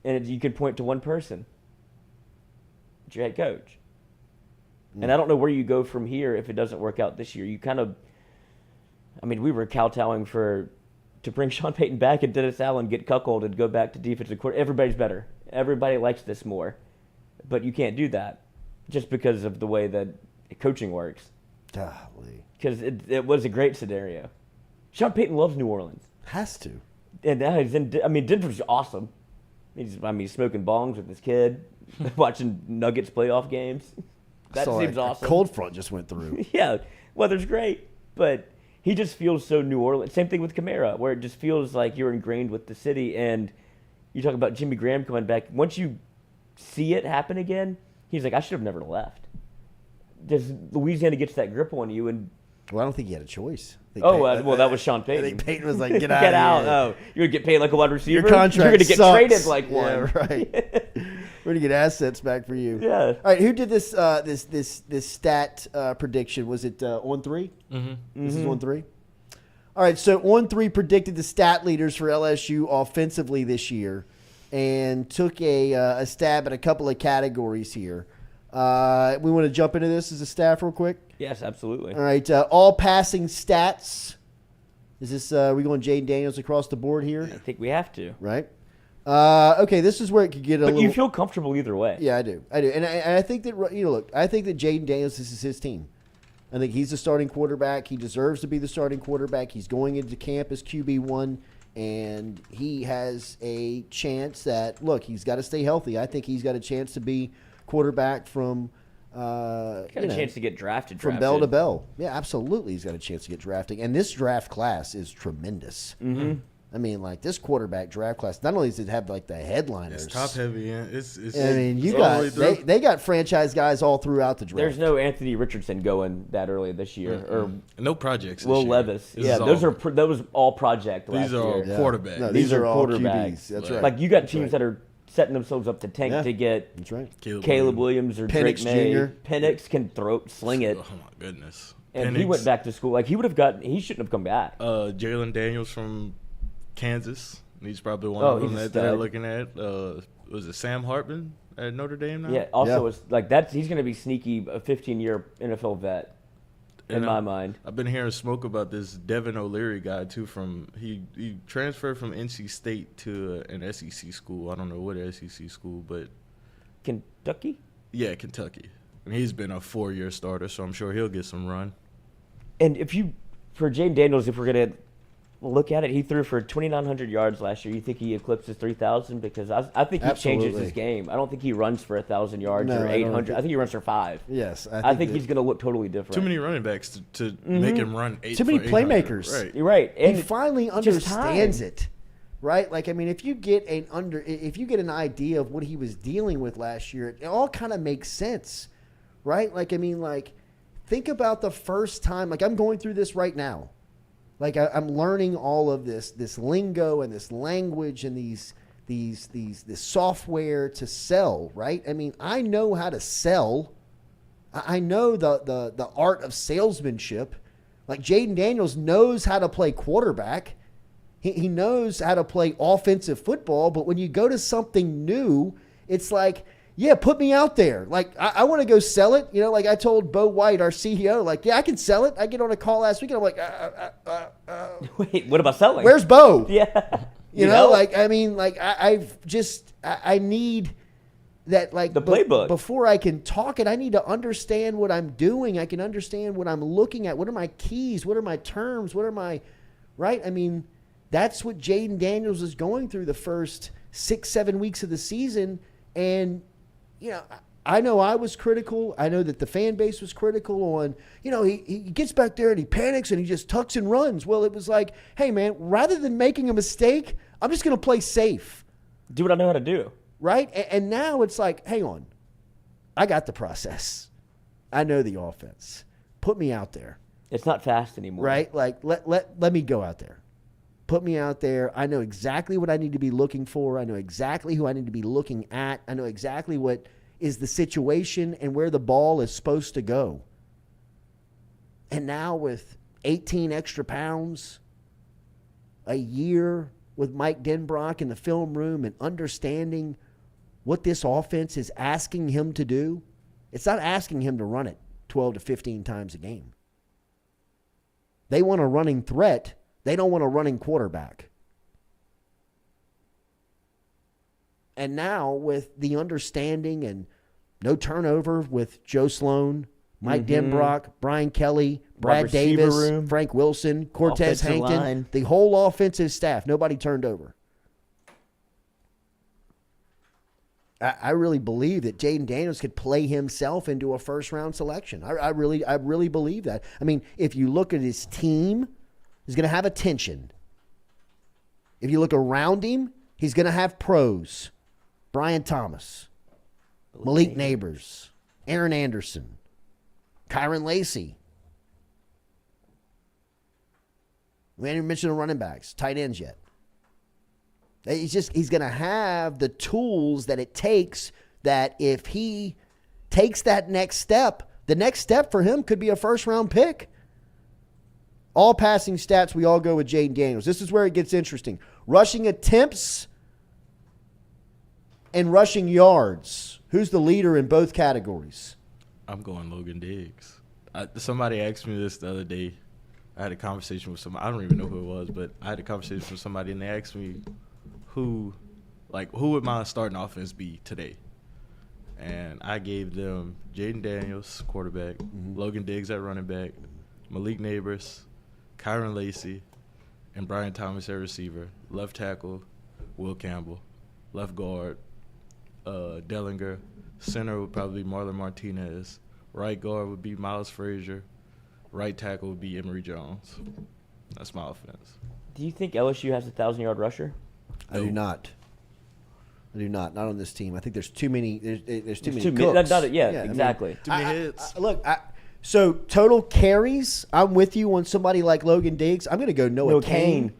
And you could point to one person. It's your head coach. And I don't know where you go from here if it doesn't work out this year. You kind of, we were kowtowing to bring Sean Payton back and Dennis Allen get cuckolded and go back to defensive coordinator. Everybody's better. Everybody likes this more. But you can't do that just because of the way that coaching works. Golly. Because it was a great scenario. Sean Payton loves New Orleans. Has to. And now he's in, Denver's awesome. He's smoking bongs with his kid, watching Nuggets playoff games. That seems awesome. Cold front just went through. Yeah, weather's great, but he just feels so New Orleans. Same thing with Kamara, where it just feels like you're ingrained with the city. And you talk about Jimmy Graham coming back. Once you see it happen again, he's like, I should have never left. Does Louisiana gets that grip on you? And well, I don't think he had a choice. That was Sean Payton. I think Payton was like, get out get of out. here. Oh, you're going to get paid like a wide receiver? Your contract You're going to get sucks. traded like one. Yeah, right. We're going to get assets back for you. Yeah. All right, who did this this stat prediction? Was it on 3? Mm-hmm. This is on 3? All right, so on 3 predicted the stat leaders for LSU offensively this year and took a stab at a couple of categories here. We want to jump into this as a staff real quick? Yes, absolutely. All right, all passing stats. Is this, are we going Jaden Daniels across the board here? I think we have to. Right. Okay, this is where it could get a little. But you feel comfortable either way. Yeah, I do. And I think that, I think that Jaden Daniels, this is his team. I think he's the starting quarterback. He deserves to be the starting quarterback. He's going into camp as QB1, and he has a chance that, look, he's got to stay healthy. I think he's got a chance to be quarterback from got a chance to get drafted from bell to bell. Yeah, absolutely, he's got a chance to get drafted. And this draft class is tremendous. Mm-hmm. This quarterback draft class. Not only does it have the headliners, it's top heavy. They got franchise guys all throughout the draft. There's no Anthony Richardson going that early this year, or no projects. Will Levis. Those all project. These are all quarterbacks. No, these are all QBs. That's right. Like you got teams that are setting themselves up to tank to get. That's right. Caleb Williams or Penix Drake May. Jr. Penix can sling it. Oh my goodness! And he went back to school. Like he shouldn't have come back. Jalen Daniels from Kansas. He's probably one of them that they're looking at. Was it Sam Hartman at Notre Dame now? Yeah. Also, it's like that. He's going to be sneaky, a 15-year NFL vet. in my mind. I've been hearing smoke about this Devin O'Leary guy too. He transferred from NC State to an SEC school. I don't know what SEC school, but Kentucky. Yeah, Kentucky. And he's been a 4-year starter, so I'm sure he'll get some run. And for Jaden Daniels, if we're gonna look at it, he threw for 2,900 yards last year. You think he eclipses 3,000? Because I think he changes his game. I don't think he runs for 1,000 yards or 800. I think he runs for 5. Yes, I think he's going to look totally different. Too many running backs to make him run 8. Too many playmakers. Right. You're right. And he finally understands it. Right? Like, I mean, if you get an idea of what he was dealing with last year, it all kind of makes sense. Right? Like, I mean, like, think about the first time. Like, I'm going through this right now. Like, I'm learning all of this lingo and this language and this software to sell, right? I mean, I know how to sell. I know the art of salesmanship. Like, Jaden Daniels knows how to play quarterback. He knows how to play offensive football, but when you go to something new, it's like, yeah, put me out there. Like, I want to go sell it. You know, like I told Bo White, our CEO, like, yeah, I can sell it. I get on a call last week, and I'm like, wait, what about selling? Where's Bo? Yeah. You know, like, I mean, like, I need that, like, the playbook. Before I can talk it, I need to understand what I'm doing. I can understand what I'm looking at. What are my keys? What are my terms? What are my, right? I mean, that's what Jaden Daniels is going through the first 6-7 weeks of the season. And, you know, I know I was critical. I know that the fan base was critical on, you know, he gets back there and he panics and he just tucks and runs. Well, it was like, hey, man, rather than making a mistake, I'm just going to play safe. Do what I know how to do. Right? And now it's like, hang on. I got the process. I know the offense. Put me out there. It's not fast anymore. Right? Like, let me go out there. Put me out there. I know exactly what I need to be looking for. I know exactly who I need to be looking at. I know exactly what is the situation and where the ball is supposed to go. And now with 18 extra pounds, a year with Mike Denbrock in the film room and understanding what this offense is asking him to do, it's not asking him to run it 12 to 15 times a game. They want a running threat. They don't want a running quarterback. And now with the understanding and no turnover with Joe Sloan, Mike Denbrock, Brian Kelly, Brad Davis, Frank Wilson, Cortez Hankton, the whole offensive staff, nobody turned over. I really believe that Jaden Daniels could play himself into a first-round selection. I really believe that. I mean, if you look at his team, he's going to have attention. If you look around him, he's going to have pros. Brian Thomas, Malik Neighbors, Aaron Anderson, Kyron Lacey. We haven't even mentioned the running backs, tight ends yet. He's going to have the tools that it takes, that if he takes that next step, the next step for him could be a first-round pick. All passing stats, we all go with Jaden Daniels. This is where it gets interesting. Rushing attempts and rushing yards. Who's the leader in both categories? I'm going Logan Diggs. Somebody asked me this the other day. I had a conversation with somebody. I don't even know who it was, but I had a conversation with somebody, and they asked me who would my starting offense be today? And I gave them Jaden Daniels, quarterback, Logan Diggs at running back, Malik Neighbors, Kyron Lacey, and Brian Thomas at receiver. Left tackle, Will Campbell. Left guard, Dellinger. Center would probably be Marlon Martinez. Right guard would be Miles Frazier. Right tackle would be Emory Jones. That's my offense. Do you think LSU has a 1,000-yard rusher? I do not. Not on this team. I think there's too many. There's too many cooks. Exactly. Too many hits. So total carries, I'm with you on somebody like Logan Diggs. I'm going to go Noah Cain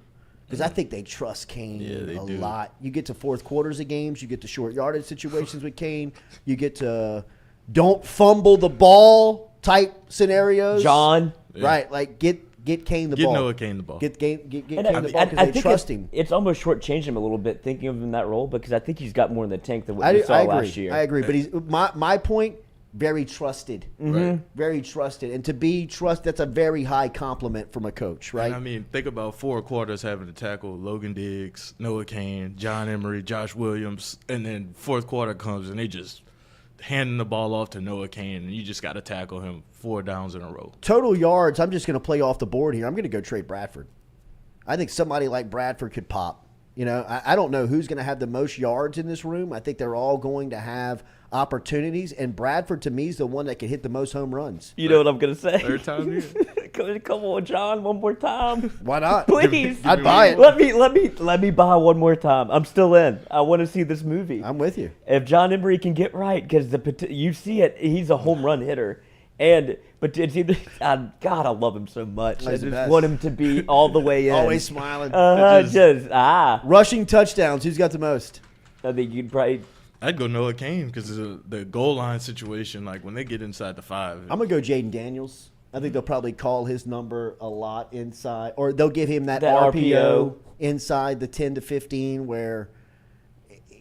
because I think they trust Cain a lot. You get to fourth quarters of games. You get to short yardage situations with Cain. You get to don't fumble the ball type scenarios. John. Right. Like get Cain the ball. Get Noah Cain the ball. Get Cain the ball because they trust him. It's almost shortchanged him a little bit thinking of him in that role because I think he's got more in the tank than what we saw last year. I agree. But my point, very trusted. Right. Very trusted. And to be trusted, that's a very high compliment from a coach, right? And I mean, think about 4 quarters having to tackle Logan Diggs, Noah Cain, John Emery, Josh Williams, and then 4th quarter comes and they just handing the ball off to Noah Cain, and you just got to tackle him 4 downs in a row. Total yards, I'm just going to play off the board here. I'm going to go trade Bradford. I think somebody like Bradford could pop. You know, I don't know who's going to have the most yards in this room. I think they're all going to have opportunities, and Bradford, to me, is the one that could hit the most home runs. You know what I'm going to say? 3rd time here. Come on, John, one more time. Why not? Please. I'd buy it. Let me buy one more time. I'm still in. I want to see this movie. I'm with you. If John Emery can get right, because you see it, he's a home run hitter. But it's either, God, I love him so much. I just want him to be all the way in. Always smiling. Rushing touchdowns. Who's got the most? I think you'd probably. I'd go Noah Cain because the goal line situation, like when they get inside the 5. I'm going to go Jaden Daniels. I think they'll probably call his number a lot inside, or they'll give him that RPO inside the 10 to 15 where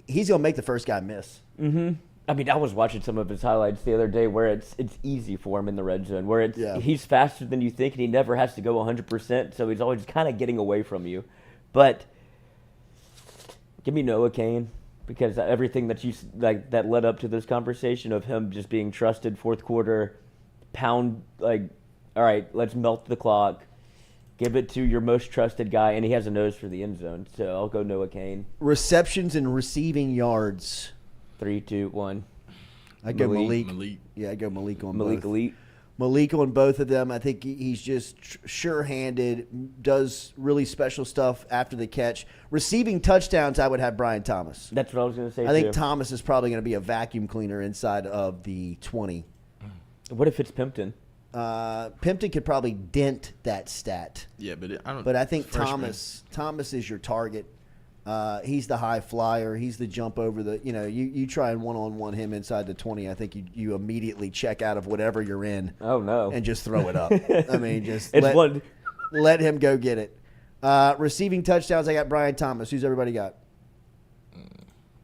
he's going to make the first guy miss. Mm-hmm. I mean, I was watching some of his highlights the other day where it's easy for him in the red zone, where he's faster than you think, and he never has to go 100%, so he's always kind of getting away from you. But give me Noah Cain, because everything that led up to this conversation of him just being trusted 4th quarter, pound, all right, let's melt the clock, give it to your most trusted guy, and he has a nose for the end zone, so I'll go Noah Cain. Receptions and receiving yards. 3, 2, 1. I go Malik. Yeah, I go Malik on Malik both. Elite. Malik on both of them. I think he's just sure-handed, does really special stuff after the catch. Receiving touchdowns, I would have Brian Thomas. That's what I was going to say, I think Thomas is probably going to be a vacuum cleaner inside of the 20. What if it's Pimpton? Pimpton could probably dent that stat. Yeah, but I don't. But I think freshman. Thomas is your target. He's the high flyer. He's the jump over the. You try and one-on-one him inside the 20. I think you immediately check out of whatever you're in. Oh no! And just throw it up. I mean, just let him go get it. Receiving touchdowns, I got Brian Thomas. Who's everybody got?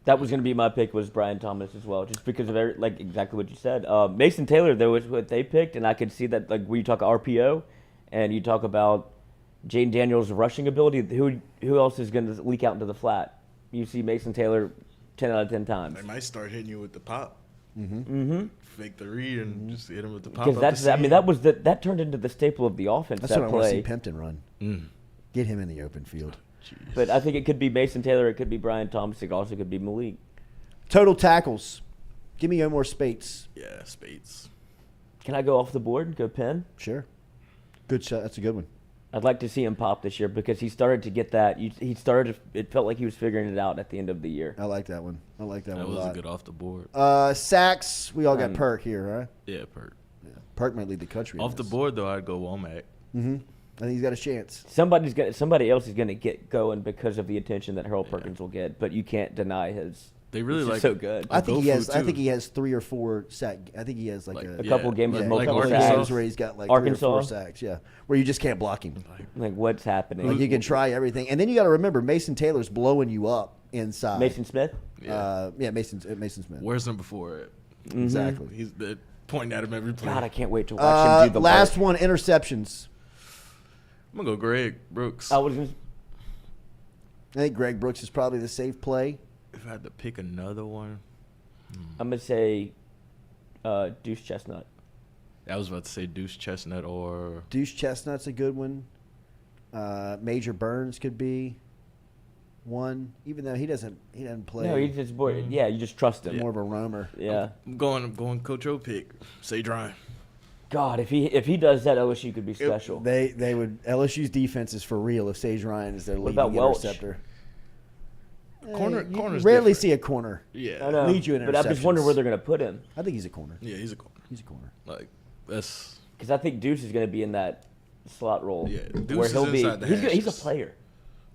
That was going to be my pick, was Brian Thomas as well, just because of exactly what you said. Mason Taylor, though, was what they picked, and I could see that when you talk RPO and you talk about Jaden Daniels' rushing ability, who else is going to leak out into the flat? You see Mason Taylor 10 out of 10 times. They might start hitting you with the pop. Mm-hmm. Fake the read and just hit him with the pop. Because that turned into the staple of the offense. That's what I want to see Pimpton run. Get him in the open field. Jeez. But I think it could be Mason Taylor. It could be Brian Thomas. It also could be Malik. Total tackles. Give me Omar Spates. Yeah, Spates. Can I go off the board and go Penn? Sure. Good shot. That's a good one. I'd like to see him pop this year because he started to get that. It felt like he was figuring it out at the end of the year. I like that one. That one a lot. That was a good off the board. Sacks. We all got Perk here, right? Yeah, Perk. Yeah. Perk might lead the country. Off the board, though, I'd go Womack. Mm-hmm. I think he's got a chance. Somebody else is going to get going because of the attention that Harold Perkins will get, but you can't deny his. They really like so good. I think he has 3 or 4 sack. I think he has a couple games with multiple sacks where he's got Arkansas 3 or 4 sacks. Yeah, where you just can't block him. Like what's happening? Like you can try everything, and then you got to remember Mason Taylor's blowing you up inside. Mason Smith. Mason Smith. Where's number 4 at? Mm-hmm. Exactly. He's pointing at him every play. God, I can't wait to watch him do the last one. Interceptions. I'm gonna go Greg Brooks. I think Greg Brooks is probably the safe play. If I had to pick another one, I'm gonna say Deuce Chestnut. I was about to say Deuce Chestnut or Deuce Chestnut's a good one. Major Burns could be one, even though he doesn't play. No, he's just bored. Yeah, you just trust him. More of a roamer. Yeah. I'm going Coach O pick. Sage Ryan. God, if he does that, LSU could be special. They would. LSU's defense is for real if Sage Ryan is their leading interceptor. Corners rarely see a corner. Yeah, I know. Lead you in but I'm just wondering where they're going to put him. I think he's a corner. Yeah, he's a corner. He's a corner. Like that's because I think Deuce is going to be in that slot role. Yeah, Deuce where he'll is be. inside the hashes. He's a player.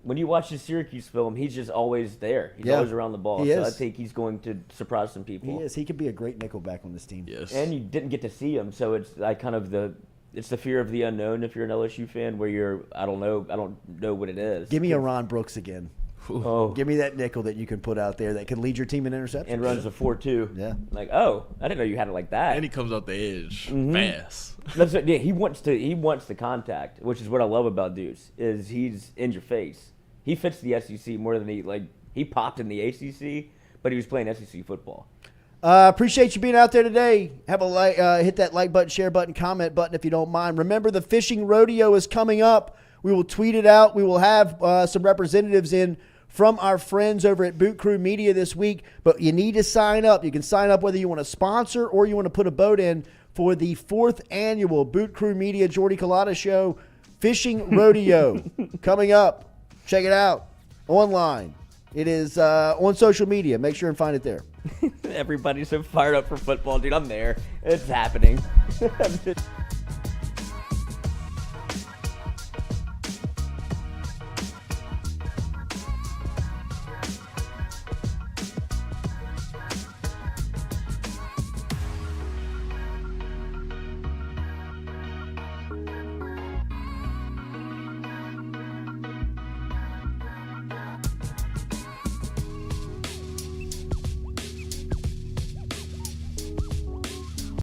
When you watch the Syracuse film, he's just always there. He's always around the ball. He so is. I think he's going to surprise some people. He is. He could be a great nickelback on this team. Yes. And you didn't get to see him, so it's like kind of the fear of the unknown if you're an LSU fan, where I don't know what it is. Give me a Ron Brooks again. Oh, Give me that nickel that you can put out there that can lead your team in interceptions. and runs a 4.2. Yeah. Like, oh, I didn't know you had it like that. And he comes off the edge Mhm. fast. That's what, yeah, he wants the contact, which is what I love about Deuce. Is he's in your face. He fits the SEC more than he popped in the ACC, but he was playing SEC football. Appreciate you being out there today. Have a like, hit that like button, share button, comment button if you don't mind. Remember, the fishing rodeo is coming up. We will tweet it out. We will have some representatives in from our friends over at Boot Crew Media this week, but you need to sign up. You can sign up whether you want to sponsor or you want to put a boat in for the 4th annual Boot Crew Media Jordy Culotta Show Fishing Rodeo coming up. Check it out online. It is on social media. Make sure and find it there. Everybody's so fired up for football, dude. I'm there. It's happening.